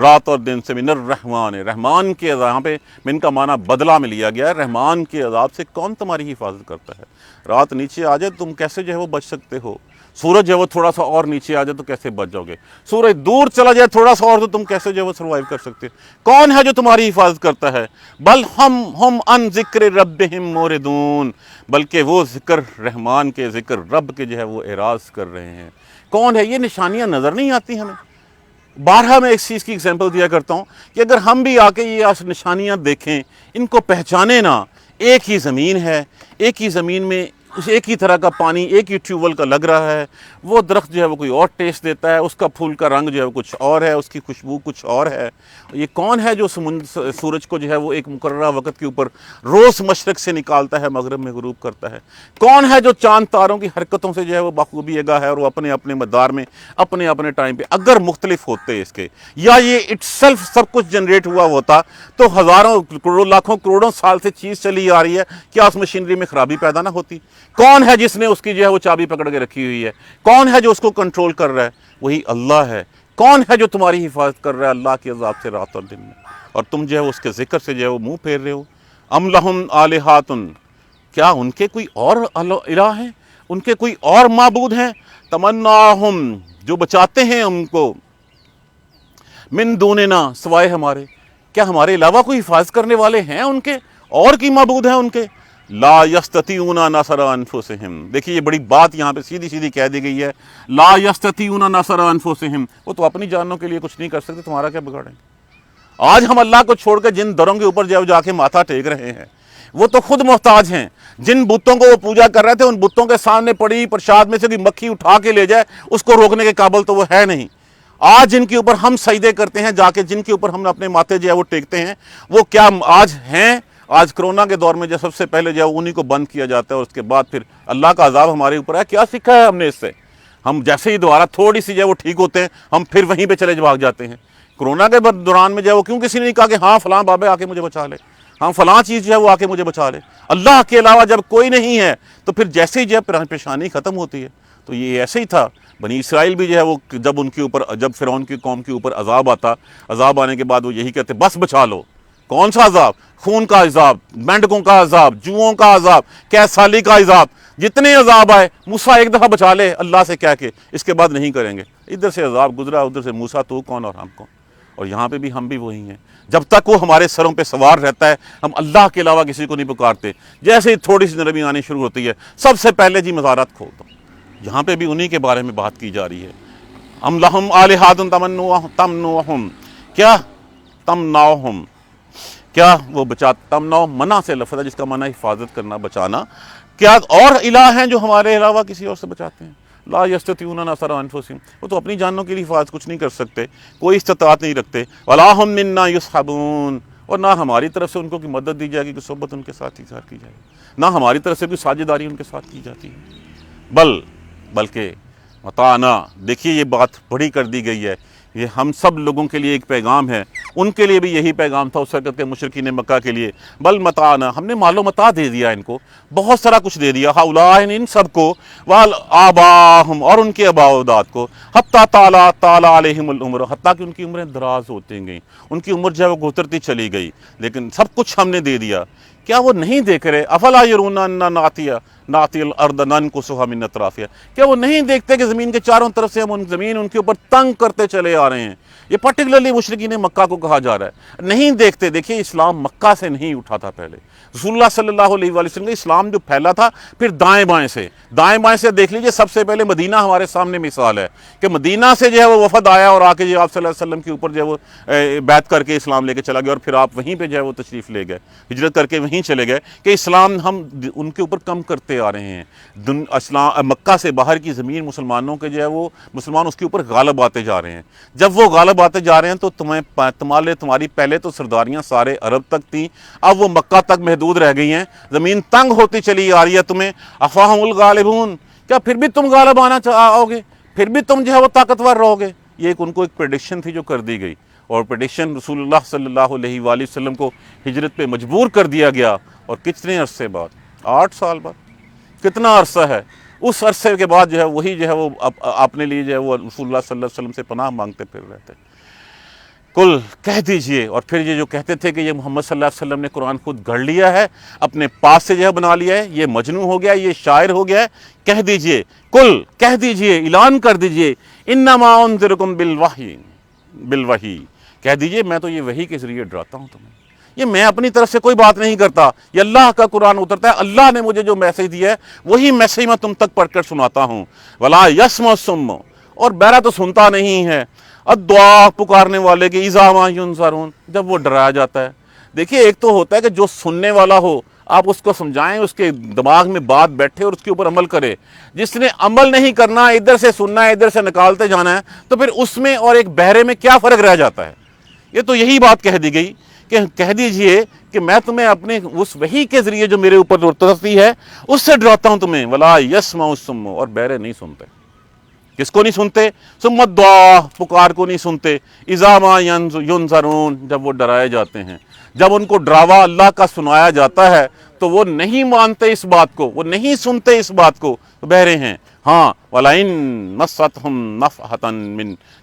رات اور دن سے، من الرحمن، رحمان کے عذاب، یہاں پہ من کا معنی بدلہ میں لیا گیا ہے، رحمان کے عذاب سے کون تمہاری حفاظت کرتا ہے؟ رات نیچے آ جائے تم کیسے جو ہے وہ بچ سکتے ہو؟ سورج جو ہے وہ تھوڑا سا اور نیچے آ جائے تو کیسے بچ جاؤ گے؟ سورج دور چلا جائے تھوڑا سا اور تو تم کیسے جو ہے وہ سروائیو کر سکتے؟ کون ہے جو تمہاری حفاظت کرتا ہے؟ بل ہم عن ذکر ربہم موردون، بلکہ وہ ذکر رحمان کے، ذکر رب کے جو ہے وہ اعراض کر رہے ہیں۔ کون ہے؟ یہ نشانیاں نظر نہیں آتی ہمیں؟ بارہا میں اس چیز کی ایگزامپل دیا کرتا ہوں کہ اگر ہم بھی آ کے یہ نشانیاں دیکھیں، ان کو پہچانے نا، ایک ہی زمین ہے، ایک ہی زمین میں ایک ہی طرح کا پانی ایک ہی ٹیوب ویل کا لگ رہا ہے، وہ درخت جو ہے وہ کوئی اور ٹیسٹ دیتا ہے، اس کا پھول کا رنگ جو ہے وہ کچھ اور ہے، اس کی خوشبو کچھ اور ہے۔ یہ کون ہے جو سورج کو جو ہے وہ ایک مقررہ وقت کے اوپر روز مشرق سے نکالتا ہے، مغرب میں غروب کرتا ہے؟ کون ہے جو چاند تاروں کی حرکتوں سے جو ہے وہ بخوبی آگاہ ہے، اور وہ اپنے اپنے مدار میں اپنے اپنے ٹائم پہ اگر مختلف ہوتے اس کے، یا یہ اٹ سیلف سب کچھ جنریٹ ہوا ہوتا تو ہزاروں کروڑوں لاکھوں کروڑوں سال سے چیز چلی آ رہی ہے، کیا اس مشینری میں خرابی پیدا نہ ہوتی؟ کون ہے جس نے اس کی جو ہے وہ چابی پکڑ کے رکھی ہوئی ہے؟ کون ہے جو اس کو کنٹرول کر رہا ہے؟ وہی اللہ ہے۔ کون ہے جو تمہاری حفاظت کر رہا ہے اللہ کے عذاب سے رات اور دن میں، اور تم جو ہے اس کے ذکر سے جو ہے وہ منہ پھیر رہے ہو؟ ام لہم آلہۃ، کیا ان کے کوئی اور الہ ہیں، ان کے کوئی اور معبود ہیں؟ تمناہم، جو بچاتے ہیں ان کو، من دوننا، سوائے ہمارے، کیا ہمارے علاوہ کوئی حفاظت کرنے والے ہیں ان کے، اور کی معبود ہیں ان کے؟ لا یستطیعون نصر انفسہم، دیکھیے یہ بڑی بات یہاں پہ سیدھی سیدھی کہہ دی گئی ہے، لا یستطیعون نصر انفسہم، وہ تو اپنی جانوں کے لیے کچھ نہیں کر سکتے، تمہارا کیا بگاڑیں؟ آج ہم اللہ کو چھوڑ کے جن دروں کے اوپر جا کے ماتھا ٹیک رہے ہیں، وہ تو خود محتاج ہیں۔ جن بتوں کو وہ پوجا کر رہے تھے، ان بتوں کے سامنے پڑی پرشاد میں سے کوئی مکھی اٹھا کے لے جائے، اس کو روکنے کے قابل تو وہ ہے نہیں۔ آج جن کے اوپر ہم سجدے کرتے ہیں جا کے، جن کے اوپر ہم اپنے ماتھے جو ہے وہ ٹیکتے ہیں، وہ کیا آج ہیں؟ آج کرونا کے دور میں جو سب سے پہلے جو ہے انہی کو بند کیا جاتا ہے، اور اس کے بعد پھر اللہ کا عذاب ہمارے اوپر ہے۔ کیا سیکھا ہے ہم نے اس سے؟ ہم جیسے ہی دوبارہ تھوڑی سی جو ہے وہ ٹھیک ہوتے ہیں، ہم پھر وہیں پہ چلے بھاگ جاتے ہیں۔ کرونا کے دوران میں جو ہے وہ کیوں کسی نے نہیں کہا کہ ہاں فلاں بابے آ کے مجھے بچا لے، ہاں فلاں چیز جو ہے وہ آ کے مجھے بچا لے؟ اللہ کے علاوہ جب کوئی نہیں ہے تو پھر جیسے ہی جو ہے پیشانی ختم ہوتی ہے۔ تو یہ ایسے ہی تھا، بنی اسرائیل بھی جو ہے وہ جب ان کے اوپر، جب فرعون کی قوم کے اوپر عذاب آتا، عذاب آنے کے بعد وہ یہی کہتے بس بچا لو۔ کون سا عذاب؟ خون کا عذاب، مینڈکوں کا عذاب، جوؤں کا عذاب، قید سالی کا عذاب، جتنے عذاب آئے موسیٰ ایک دفعہ بچا لے اللہ سے کہہ کے، اس کے بعد نہیں کریں گے۔ ادھر سے عذاب گزرا، ادھر سے موسیٰ تو کون اور ہم کون؟ اور یہاں پہ بھی ہم بھی وہی ہیں، جب تک وہ ہمارے سروں پہ سوار رہتا ہے ہم اللہ کے علاوہ کسی کو نہیں پکارتے۔ جیسے ہی تھوڑی سی نرمی آنی شروع ہوتی ہے، سب سے پہلے جی مزارات کھول دو۔ یہاں پہ بھی انہی کے بارے میں بات کی جا رہی ہے۔ ام لہم آلہۃ تمنعہم، کیا تمنعہم، کیا وہ تمنع منع سے لفظ ہے جس کا معنی حفاظت کرنا، بچانا، کیا اور الہ ہیں جو ہمارے علاوہ کسی اور سے بچاتے ہیں؟ لا یستطیعون نصر انفسہم، وہ تو اپنی جانوں کے لیے حفاظت کچھ نہیں کر سکتے، کوئی استطاعت نہیں رکھتے۔ ولا ہم منا یصحبون، اور نہ ہماری طرف سے ان کو کوئی مدد دی جائے گی، کہ صحبت ان کے ساتھ اظہار کی جائے گی، نہ ہماری طرف سے کوئی ساجداری ان کے ساتھ کی جاتی ہے۔ بلکہ متانا، دیکھیے یہ بات بڑی کر دی گئی ہے، یہ ہم سب لوگوں کے لیے ایک پیغام ہے. ان کے لیے بھی یہی پیغام تھا اس وقت کے مشرکین مکہ کے لیے. بل متانا، ہم نے مال و متاع دے دیا ان کو، بہت سارا کچھ دے دیا. ہؤلاء، ان سب کو، والآباءہم، اور ان کے آباء و اجداد کو، حتی طال علیہم العمر، حتیٰ کہ ان کی عمریں دراز ہوتی گئیں، ان کی عمر جو ہے وہ گزرتی چلی گئی، لیکن سب کچھ ہم نے دے دیا. کیا وہ نہیں دیکھ رہے؟ افلا یرون انا ناتی الارض ننقصها من اطرافها، کیا وہ نہیں دیکھتے کہ زمین کے چاروں طرف سے ہم زمین ان کے اوپر تنگ کرتے چلے آ رہے ہیں؟ یہ پرٹیکولرلی مشرکین مکہ کو کہا جا رہا ہے. نہیں دیکھتے. دیکھیے اسلام مکہ سے نہیں اٹھا تھا. پہلے رسول اللہ صلی اللہ علیہ وآلہ وسلم کا اسلام جو پھیلا تھا، پھر دائیں بائیں سے دیکھ لیجئے. سب سے پہلے مدینہ ہمارے سامنے مثال ہے کہ مدینہ سے جو ہے وہ وفد آیا اور آ کے جو آپ صلی اللہ علیہ وسلم کے اوپر جو ہے وہ بیعت کر کے اسلام لے کے چلا گیا، اور پھر آپ وہیں پہ جو ہے وہ تشریف لے گئے، ہجرت کر کے وہیں چلے گئے کہ اسلام ہم ان کے اوپر کم کرتے آ رہے ہیں. مکہ سے باہر کی زمین مسلمانوں کے جو ہے وہ مسلمان اس کے اوپر غالب آتے جا رہے ہیں. جب وہ غالب آتے جا رہے ہیں تو تمہاری پہلے تو سرداریاں سارے عرب تک تھیں، اب وہ مکہ تک محدود رہ گئی ہیں. زمین تنگ ہوتی چلی آ رہی ہے تمہیں. افاہم الغالبون، کیا پھر بھی تم غالب آنا آؤ گے؟ پھر بھی تم جو ہے وہ طاقتور رہو گے؟ یہ ان کو ایک پریڈکشن تھی جو کر دی گئی، اور پریڈکشن رسول اللہ صلی اللہ علیہ وآلہ وسلم کو ہجرت پہ مجبور کر دیا گیا. اور کتنے عرصے بعد؟ 8 سال بعد. کتنا عرصہ ہے؟ اس عرصے کے بعد جو ہے وہی جو ہے وہ اپنے لیے جو ہے وہ رسول اللہ صلی اللہ علیہ وسلم سے پناہ مانگتے پھر رہے تھے. کل کہہ دیجئے. اور پھر یہ جو کہتے تھے کہ یہ محمد صلی اللہ علیہ وسلم نے قرآن خود گھڑ لیا ہے، اپنے پاس سے جو ہے بنا لیا ہے، یہ مجنون ہو گیا ہے، یہ شاعر ہو گیا ہے. کہہ دیجئے، کل کہہ دیجئے، اعلان کر دیجئے، انما انذرکم بالوحی، کہہ دیجئے میں تو یہ وحی کے ذریعے ڈراتا ہوں تمہیں. یہ میں اپنی طرف سے کوئی بات نہیں کرتا، یہ اللہ کا قرآن اترتا ہے. اللہ نے مجھے جو میسیج دیا ہے وہی میسیج میں تم تک پڑھ کر سناتا ہوں. ولا یسمع الصم، اور بہرا تو سنتا نہیں ہے، الدعاء، پکارنے والے کے، اذا ما ینذرون، جب وہ ڈرایا جاتا ہے. دیکھیے ایک تو ہوتا ہے کہ جو سننے والا ہو آپ اس کو سمجھائیں، اس کے دماغ میں بات بیٹھے اور اس کے اوپر عمل کرے. جس نے عمل نہیں کرنا، ادھر سے سننا ہے ادھر سے نکالتے جانا ہے، تو پھر اس میں اور ایک بہرے میں کیا فرق رہ جاتا ہے؟ یہ تو یہی بات کہہ دی گئی کہ کہہ دیجئے کہ میں تمہیں اپنے اس وحی کے ذریعے جو میرے اوپر اترتی ہے اس سے ڈراتا ہوں تمہیں. ولا یسمع الصم، اور بہرے نہیں سنتے. کس کو نہیں سنتے؟ ثم الدعاء، پکار کو نہیں سنتے. اذا ما ینذرون، جب وہ ڈرائے جاتے ہیں. جب ان کو ڈراوا اللہ کا سنایا جاتا ہے تو وہ نہیں مانتے اس بات کو، وہ نہیں سنتے اس بات کو، بہرے ہیں. ہاں، وَلَئِن مَسَّتْهُمْ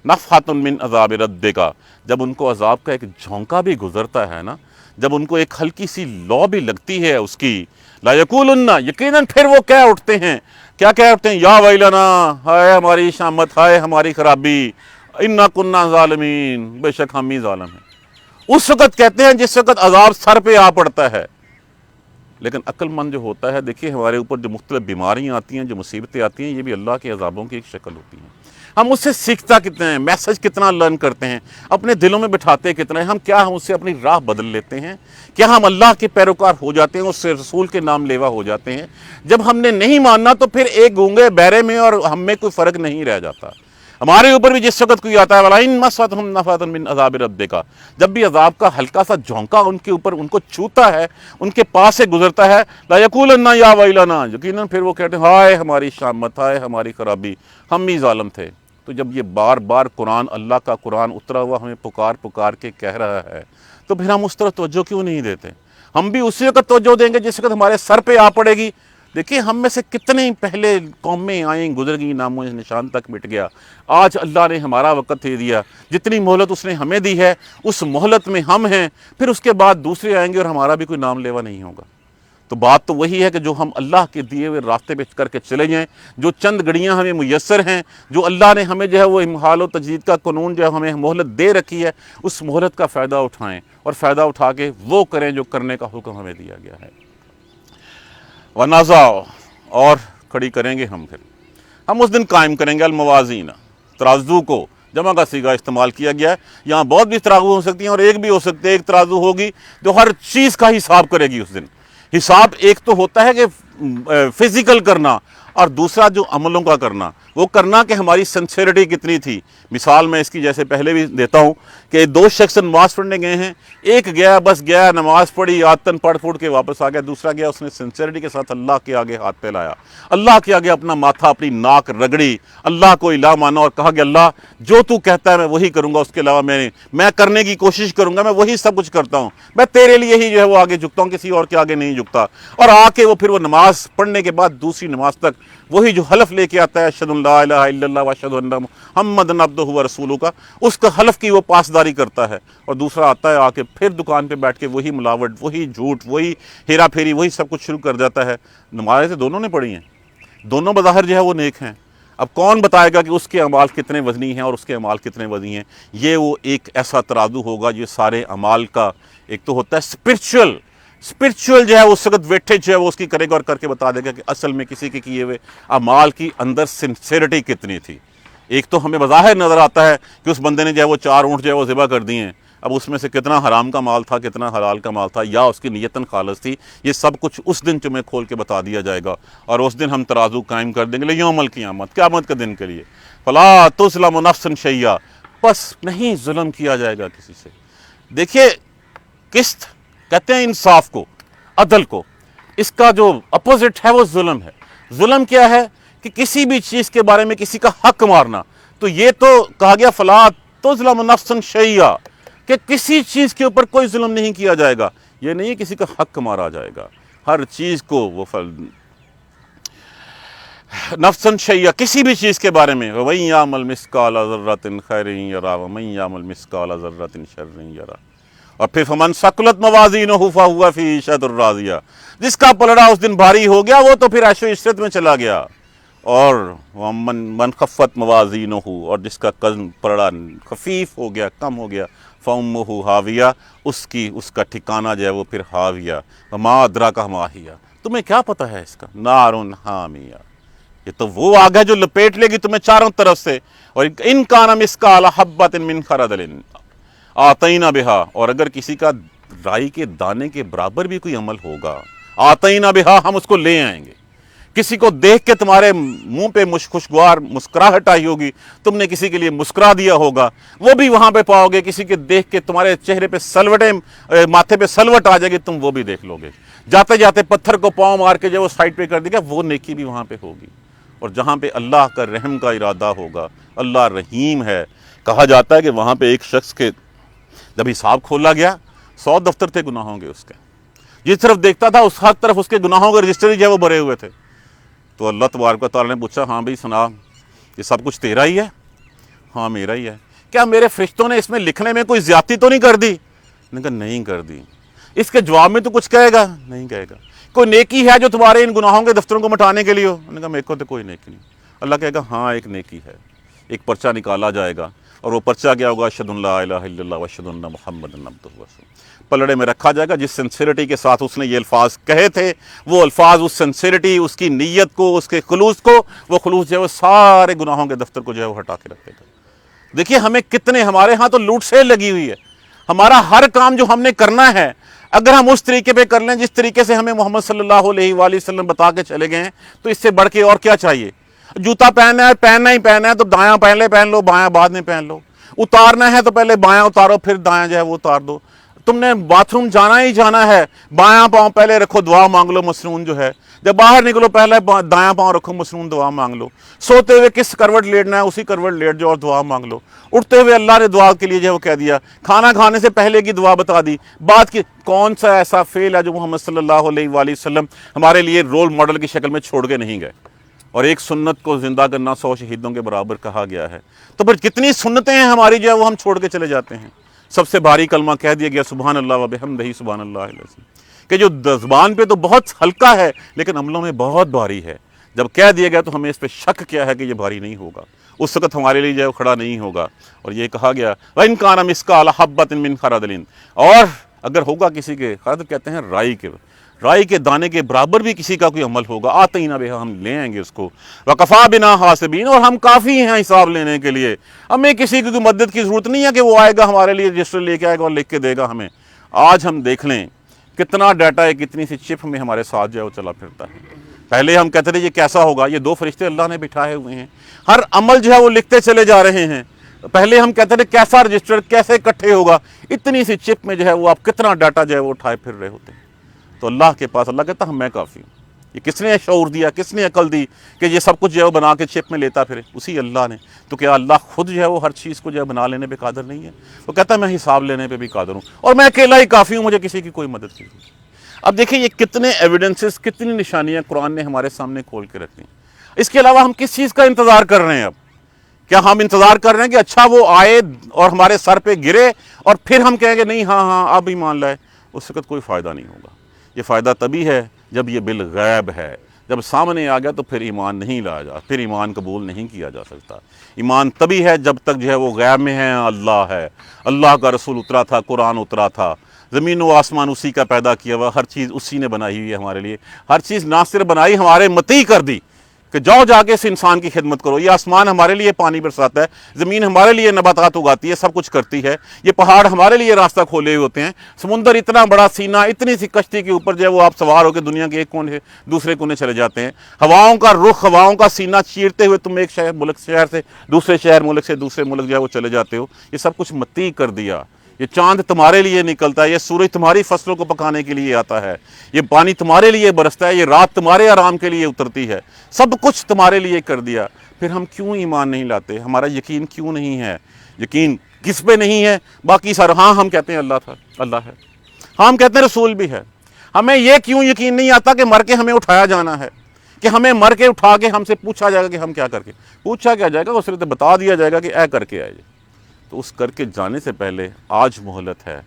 نَفْحَةٌ مِّنْ عَذَابِ رَبِّكَ، جب ان کو عذاب کا ایک جھونکا بھی گزرتا ہے نا، جب ان کو ایک ہلکی سی لو بھی لگتی ہے اس کی، لا یقولن، یقیناً پھر وہ کہہ اٹھتے ہیں. کیا کہہ اٹھتے ہیں؟ یا ویلنا، ہائے ہماری شامت، ہائے ہماری خرابی، انا کننا ظالمین، بے شک ہم ہی ظالم ہیں. اس وقت کہتے ہیں جس وقت عذاب سر پہ آ پڑتا ہے. لیکن عقل مند جو ہوتا ہے، دیکھیے ہمارے اوپر جو مختلف بیماریاں آتی ہیں، جو مصیبتیں آتی ہیں، یہ بھی اللہ کے عذابوں کی ایک شکل ہوتی ہیں. ہم اس سے سیکھتا کتنا ہے، میسج کتنا لرن کرتے ہیں، اپنے دلوں میں بٹھاتے کتنا ہے. کیا ہم اس سے اپنی راہ بدل لیتے ہیں؟ کیا ہم اللہ کے پیروکار ہو جاتے ہیں، اس سے رسول کے نام لیوا ہو جاتے ہیں؟ جب ہم نے نہیں ماننا تو پھر ایک گونگے بہرے میں اور ہم میں کوئی فرق نہیں رہ جاتا. ہمارے اوپر بھی جس وقت کوئی آتا ہے وَلَئِن مَسَّتْهُمْ نَفْحَةٌ مِّنْ عَذَابِ رَبِّكَ، جب بھی عذاب کا ہلکا سا جھونکا ان کے اوپر ان کو چھوتا ہے، ان کے پاس سے گزرتا ہے، لا یقولن یا ویلنا، یقیناً پھر وہ کہتے ہیں ہائے ہماری شامت، ہائے ہماری خرابی، ہم ہی ظالم تھے. تو جب یہ بار بار قرآن، اللہ کا قرآن اترا ہوا ہمیں پکار پکار کے کہہ رہا ہے، تو پھر ہم اس طرح توجہ کیوں نہیں دیتے؟ ہم بھی اسی وقت توجہ دیں گے جس وقت ہمارے سر پہ آ پڑے گی. دیکھیے ہم میں سے کتنے پہلے قومیں آئیں، گزر گئیں، نام و نشان تک مٹ گیا. آج اللہ نے ہمارا وقت دے دیا، جتنی مہلت اس نے ہمیں دی ہے اس مہلت میں ہم ہیں. پھر اس کے بعد دوسرے آئیں گے اور ہمارا بھی کوئی نام لیوا نہیں ہوگا. تو بات تو وہی ہے کہ جو ہم اللہ کے دیے ہوئے راستے پہ کر کے چلے جائیں، جو چند گھڑیاں ہمیں میسر ہیں، جو اللہ نے ہمیں جو ہے وہ امحال و تجدید کا قانون جو ہے ہمیں مہلت دے رکھی ہے، اس مہلت کا فائدہ اٹھائیں اور فائدہ اٹھا کے وہ کریں جو کرنے کا حکم ہمیں دیا گیا ہے. ونازع، اور کھڑی کریں گے ہم اس دن قائم کریں گے الموازین، ترازو کو. جمع کا صیغہ استعمال کیا گیا ہے. یہاں بہت بھی ترازو ہو سکتی ہیں اور ایک بھی ہو سکتے ہیں. ایک ترازو ہوگی جو ہر چیز کا حساب کرے گی اس دن. حساب ایک تو ہوتا ہے کہ فزیکل کرنا، اور دوسرا جو عملوں کا کرنا، وہ کرنا کہ ہماری سنسیئرٹی کتنی تھی۔ مثال میں اس کی جیسے پہلے بھی دیتا ہوں کہ دو شخص نماز پڑھنے گئے ہیں، ایک گیا بس گیا نماز پڑھی آتن پڑھ پھوٹ کے واپس آ گیا، دوسرا گیا اس نے سنسیئرٹی کے ساتھ اللہ کے آگے ہاتھ پھیلایا، اللہ کے آگے اپنا ماتھا اپنی ناک رگڑی، اللہ کو الہ مانا اور کہا کہ اللہ جو تو کہتا ہے میں وہی کروں گا، اس کے علاوہ میں کرنے کی کوشش کروں گا، میں وہی سب کچھ کرتا ہوں، میں تیرے لیے ہی جو ہے وہ آگے جھکتا ہوں، کسی اور کے آگے نہیں جھکتا۔ اور آ کے وہ پھر وہ نماز پڑھنے کے بعد دوسری نماز تک وہی جو حلف لے کے آتا ہے اشہد ان لا الہ الا اللہ واشہد ان محمدا عبدہ ورسولہ کا، اس کا حلف کی وہ پاسداری کرتا ہے۔ اور دوسرا آتا ہے آ کے پھر دکان پہ بیٹھ کے وہی ملاوٹ، وہی جھوٹ، وہی ہیرا پھیری، وہی سب کچھ شروع کر جاتا ہے۔ نمازیں دونوں نے پڑھی ہیں، دونوں بظاہر جو ہے وہ نیک ہیں، اب کون بتائے گا کہ اس کے اعمال کتنے وزنی ہیں اور اس کے اعمال کتنے وزنی ہیں؟ یہ وہ ایک ایسا ترازو ہوگا جو سارے اعمال کا ایک تو ہوتا ہے اسپرچول جو ہے اس وقت ویٹیج جو ہے وہ اس کی کرے گا اور کر کے بتا دے گا کہ اصل میں کسی کے کیے ہوئے اعمال کی اندر سنسیئرٹی کتنی تھی۔ ایک تو ہمیں بظاہر نظر آتا ہے کہ اس بندے نے جو ہے وہ 4 اونٹ جو ہے وہ ذبح کر دیے ہیں، اب اس میں سے کتنا حرام کا مال تھا، کتنا حلال کا مال تھا، یا اس کی نیتاً خالص تھی، یہ سب کچھ اس دن تمہیں کھول کے بتا دیا جائے گا، اور اس دن ہم ترازو قائم کر دیں گے یوم القیامت، قیامت کے دن کے لیے۔ فلا تظلم نفس شیئا، بس نہیں ظلم کیا جائے گا کسی سے۔ دیکھیے قسط کہتے ہیں انصاف کو، عدل کو، اس کا جو اپوزٹ ہے وہ ظلم ہے۔ ظلم کیا ہے کہ کسی بھی چیز کے بارے میں کسی کا حق مارنا، تو یہ تو کہا گیا فلا تظلم نفس شیئا کہ کسی چیز کے اوپر کوئی ظلم نہیں کیا جائے گا، یہ نہیں کسی کا حق مارا جائے گا، ہر چیز کو وہ نفسن شیئا کسی بھی چیز کے بارے میں، وَمَن يَعْمَلْ مِثْقَالَ ذَرَّةٍ خَيْرٍ يَرَهُ وَمَن يَعْمَلْ مِثْقَالَ ذَرَّةٍ شَرٍّ يَرَهُ۔ اور پھر فَمَن ثَقُلَتْ مَوَازِينُهُ فَهُوَ فِي عِيشَةٍ رَاضِيَةٍ، جس کا پلڑا اس دن بھاری ہو گیا وہ تو پھر عیش و عشرت میں چلا گیا، اور من خفت موازینہ، اور جس کا پلڑا خفیف ہو گیا، کم ہو گیا، فَأُمُّهُ ہاویہ، اس کا ٹھکانہ جو ہے وہ پھر ہاویہ، وَمَا أَدْرَاكَ مَا هِیَہ، تمہیں کیا پتہ ہے اس کا، نار حامیہ، یہ تو وہ آگ ہے جو لپیٹ لے گی تمہیں چاروں طرف سے۔ اور ان کان مثقال حبۃ من خردل آتینا بہا، اور اگر کسی کا رائی کے دانے کے برابر بھی کوئی عمل ہوگا، آتینا بہا، ہم اس کو لے آئیں گے۔ کسی کو دیکھ کے تمہارے منہ پہ خوشگوار مسکراہٹ آئی ہوگی، تم نے کسی کے لیے مسکرا دیا ہوگا، وہ بھی وہاں پہ پاؤ گے۔ کسی کے دیکھ کے تمہارے چہرے پہ ماتھے پہ سلوٹ آ جائے گی، تم وہ بھی دیکھ لو گے۔ جاتے جاتے پتھر کو پاؤں مار کے جو وہ سائڈ پہ کر دے گا، وہ نیکی بھی وہاں پہ ہوگی۔ اور جہاں پہ اللہ کا رحم کا ارادہ ہوگا، اللہ رحیم ہے، کہا جاتا ہے کہ وہاں پہ ایک شخص کے جب حساب کھولا گیا 100 دفتر تھے گناہوں کے اس کے، جس طرف دیکھتا تھا اس ہر طرف اس کے گناہوں کے رجسٹر جو ہے وہ بھرے ہوئے تھے۔ تو اللہ تبارک و تعالیٰ نے پوچھا ہاں بھائی سنا، یہ سب کچھ تیرا ہی ہے؟ ہاں میرا ہی ہے۔ کیا میرے فرشتوں نے اس میں لکھنے میں کوئی زیادتی تو نہیں کر دی؟ نے کہا نہیں کر دی۔ اس کے جواب میں تو کچھ کہے گا؟ نہیں کہے گا۔ کوئی نیکی ہے جو تمہارے ان گناہوں کے دفتروں کو مٹانے کے لیے ہو؟ نے کہا میرے کو تو کوئی نیکی نہیں۔ اللہ کہے گا ہاں ایک نیکی ہے، ایک پرچہ نکالا جائے گا، اور وہ پرچہ کیا ہوگا؟ اشہد ان لا الہ الا اللہ واشہد ان محمدا عبدہ ورسولہ، پلڑے میں رکھا جائے گا۔ جس سنسیئرٹی کے ساتھ اس نے یہ الفاظ کہے تھے، وہ الفاظ، اس سنسیئرٹی، اس کی نیت کو، اس کے خلوص کو، وہ خلوص جو ہے وہ سارے گناہوں کے دفتر کو جو ہے وہ ہٹا کے رکھے گا۔ دیکھیے ہمیں کتنے، ہمارے ہاں تو لوٹ سیل لگی ہوئی ہے، ہمارا ہر کام جو ہم نے کرنا ہے اگر ہم اس طریقے پہ کر لیں جس طریقے سے ہمیں محمد صلی اللہ علیہ وآلہ وسلم بتا کے چلے گئے ہیں، تو اس سے بڑھ کے اور کیا چاہیے؟ جوتا پہننا ہے، پہننا ہی پہننا ہے تو دایاں پہلے پہن لو، بایاں بعد میں پہن لو۔ اتارنا ہے تو پہلے بایاں اتارو، پھر دایاں جو ہے وہ اتار دو۔ تم نے باتھ روم جانا ہی جانا ہے، بایاں پاؤں پہلے رکھو، دعا مانگ لو مسنون جو ہے۔ جب باہر نکلو پہلے دایاں پاؤں رکھو، مسنون دعا مانگ لو۔ سوتے ہوئے کس کروٹ لیٹنا ہے اسی کروٹ لیٹ جاؤ اور دعا مانگ لو۔ اٹھتے ہوئے اللہ نے دعا کے لیے جو ہے وہ کہہ دیا، کھانا کھانے سے پہلے کی دعا بتا دی، بعد کی۔ کون سا ایسا فعل ہے جو محمد صلی اللہ علیہ وآلہ وسلم ہمارے لیے رول ماڈل کی شکل میں چھوڑ کے نہیں گئے؟ اور ایک سنت کو زندہ کرنا 100 شہیدوں کے برابر کہا گیا ہے۔ تو پھر کتنی سنتیں ہیں ہماری جو ہے وہ ہم چھوڑ کے چلے جاتے ہیں۔ سب سے بھاری کلمہ کہہ دیا گیا سبحان اللہ و بحمدہ سبحان اللہ العظیم، کہ جو زبان پہ تو بہت ہلکا ہے لیکن عملوں میں بہت بھاری ہے۔ جب کہہ دیا گیا تو ہمیں اس پہ شک کیا ہے کہ یہ بھاری نہیں ہوگا، اس وقت ہمارے لیے جو ہے کھڑا نہیں ہوگا۔ اور یہ کہا گیا وَإِن كَانَ مِثْقَالَ حَبَّةٍ مِّن خَرْدَلٍ، اور اگر ہوگا کسی کے، خردل کہتے ہیں رائی کے دانے کے برابر بھی کسی کا کوئی عمل ہوگا، آتینا بہا، ہم لے آئیں گے اس کو، وَكَفَىٰ بِنَا حَاسِبِينَ، اور ہم کافی ہیں حساب لینے کے لیے۔ ہمیں کسی کی کوئی مدد کی ضرورت نہیں ہے کہ وہ آئے گا ہمارے لیے رجسٹر لے کے آئے گا اور لکھ کے دے گا ہمیں۔ آج ہم دیکھ لیں کتنا ڈیٹا ہے، کتنی سی چپ میں ہمارے ساتھ جو ہے وہ چلا پھرتا ہے۔ پہلے ہم کہتے تھے یہ کیسا ہوگا، یہ 2 فرشتے اللہ نے بٹھائے ہوئے ہیں، ہر عمل جو ہے وہ لکھتے چلے جا رہے ہیں۔ پہلے ہم کہتے تھے کیسا رجسٹر کیسے اکٹھے ہوگا، اتنی سی چپ میں جو ہے وہ آپ کتنا ڈاٹا جو ہے وہ اٹھائے پھر رہے ہوتے ہیں۔ تو اللہ کے پاس اللہ کہتا ہم میں کافی ہوں۔ یہ کس نے شعور دیا، کس نے عقل دی کہ یہ سب کچھ جو ہے وہ بنا کے چپ میں لیتا پھرے؟ اسی اللہ نے۔ تو کیا اللہ خود جو ہے وہ ہر چیز کو جو ہے بنا لینے پہ قادر نہیں ہے؟ وہ کہتا ہے میں حساب لینے پہ بھی قادر ہوں، اور میں اکیلا ہی کافی ہوں، مجھے کسی کی کوئی مدد کی ضرورت نہیں۔ اب دیکھیں یہ کتنے ایویڈنسز، کتنی نشانیاں قرآن نے ہمارے سامنے کھول کے رکھی ہیں۔ اس کے علاوہ ہم کس چیز کا انتظار کر رہے ہیں؟ اب کیا ہم انتظار کر رہے ہیں کہ اچھا وہ آئے اور ہمارے سر پہ گرے اور پھر ہم کہیں گے نہیں ہاں اب ایمان لائے؟ اس وقت کوئی فائدہ نہیں ہوگا۔ یہ فائدہ تبھی ہے جب یہ بالغیب ہے، جب سامنے آ گیا تو پھر ایمان نہیں لایا جا، پھر ایمان قبول نہیں کیا جا سکتا۔ ایمان تبھی ہے جب تک جو ہے وہ غیب میں ہے، اللہ ہے، اللہ کا رسول اترا تھا، قرآن اترا تھا، زمین و آسمان اسی کا پیدا کیا ہوا، ہر چیز اسی نے بنائی ہوئی ہے ہمارے لیے۔ ہر چیز نہ صرف بنائی، ہمارے مطیع کر دی کہ جاؤ جا کے اس انسان کی خدمت کرو۔ یہ آسمان ہمارے لیے پانی برساتا ہے، زمین ہمارے لیے نباتات اگاتی ہے، سب کچھ کرتی ہے، یہ پہاڑ ہمارے لیے راستہ کھولے ہوئے ہوتے ہیں، سمندر اتنا بڑا سینہ، اتنی سی کشتی کے اوپر جو ہے وہ آپ سوار ہو کے دنیا کے ایک کونے سے دوسرے کونے چلے جاتے ہیں۔ ہواؤں کا رخ، ہواؤں کا سینہ چیرتے ہوئے تم ایک شہر سے دوسرے شہر، ملک سے دوسرے ملک جو ہے وہ چلے جاتے ہو۔ یہ سب کچھ مطیع کر دیا۔ یہ چاند تمہارے لیے نکلتا ہے، یہ سورج تمہاری فصلوں کو پکانے کے لیے آتا ہے، یہ پانی تمہارے لیے برستا ہے، یہ رات تمہارے آرام کے لیے اترتی ہے، سب کچھ تمہارے لیے کر دیا۔ پھر ہم کیوں ایمان نہیں لاتے؟ ہمارا یقین کیوں نہیں ہے؟ یقین کس پہ نہیں ہے؟ باقی سر ہاں ہم کہتے ہیں اللہ ہے، ہاں ہم کہتے ہیں رسول بھی ہے، ہمیں یہ کیوں یقین نہیں آتا کہ مر کے ہمیں اٹھایا جانا ہے، کہ ہمیں مر کے اٹھا کے ہم سے پوچھا جائے گا کہ ہم کیا کر کے؟ پوچھا کیا جائے گا؟ وہ صرف بتا دیا جائے گا کہ اے کر کے آئے۔ تو اس کر کے جانے سے پہلے آج مہلت ہے،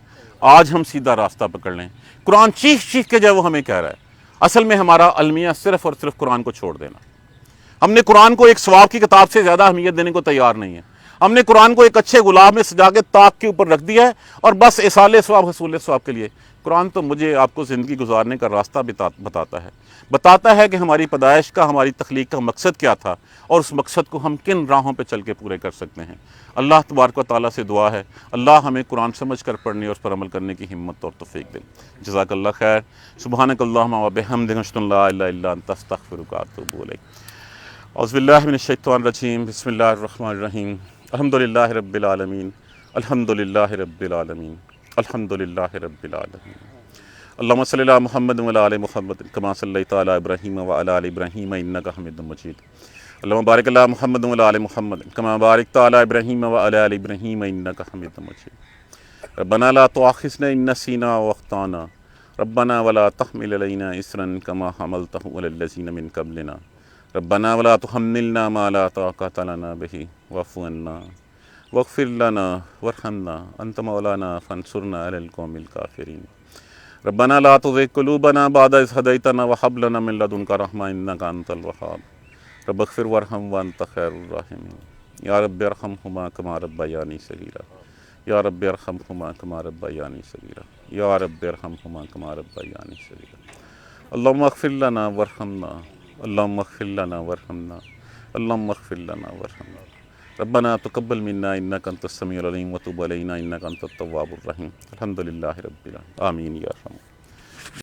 آج ہم سیدھا راستہ پکڑ لیں۔ قرآن چیخ کے جو ہے وہ ہمیں کہہ رہا ہے۔ اصل میں ہمارا المیہ صرف اور صرف قرآن کو چھوڑ دینا۔ ہم نے قرآن کو ایک ثواب کی کتاب سے زیادہ اہمیت دینے کو تیار نہیں ہے۔ ہم نے قرآن کو ایک اچھے گلاب میں سجا کے طاق کے اوپر رکھ دیا ہے اور بس ایصال ثواب حصول ثواب کے لیے۔ قرآن تو مجھے آپ کو زندگی گزارنے کا راستہ بتاتا ہے کہ ہماری پیدائش کا، ہماری تخلیق کا مقصد کیا تھا اور اس مقصد کو ہم کن راہوں پہ چل کے پورے کر سکتے ہیں۔ اللہ تبارک و تعالیٰ سے دعا ہے اللہ ہمیں قرآن سمجھ کر پڑھنے اور اس پر عمل کرنے کی ہمت اور توفیق دے۔ جزاک اللہ خیر۔ سبحانک اللہم و بحمدک، اشہد ان لا الہ الا انت، استغفرک و اتوب الیک۔ اعوذ باللہ من الشیطان الرجیم، بسم اللہ الرحمن الرحیم۔ الحمدللہ رب العالمین، الحمدللہ رب العالمین، الحمدللہ رب العالمین۔ اللہم صلی علی محمد و علی آل محمد کما صلیت علی ابراہیم و علی آل ابراہیم انک حمید مجید۔ اللہم بارک علی محمد و علی آل محمد کما بارکت علی ابراہیم و علی آل ابراہیم انک حمید مجید۔ ربنا لا تؤاخذنا ان نسینا او اخطانا، ربنا ولا تحمل علینا اصرا کما حملتہ علی الذین من قبلنا، ربنا ولا تحملنا ما لا طاقۃ لنا به واعف عنا واغفر لنا وارحمنا انت مولانا فانصرنا علی القوم الکافرین۔ ربنا لا تزغ قلوبنا بعد إذ هديتنا وهب لنا من لدنك رحمة إنك أنت الوهاب رب اغفر وارحم وأنت خير الراحمين يا رب ارحمهما كما ربياني صغيرا يا رب ارحمهما كما ربياني صغيرا يا رب ارحمهما كما ربياني صغيرا اللهم اغفر لنا وارحمنا اللهم اغفر لنا وارحمنا اللهم اغفر لنا وارحمنا ربنا تقبل منا إنك أنت السميع العليم وتب علينا إنك أنت التواب الرحيم الحمد لله رب العالمين آمين يا رحمن۔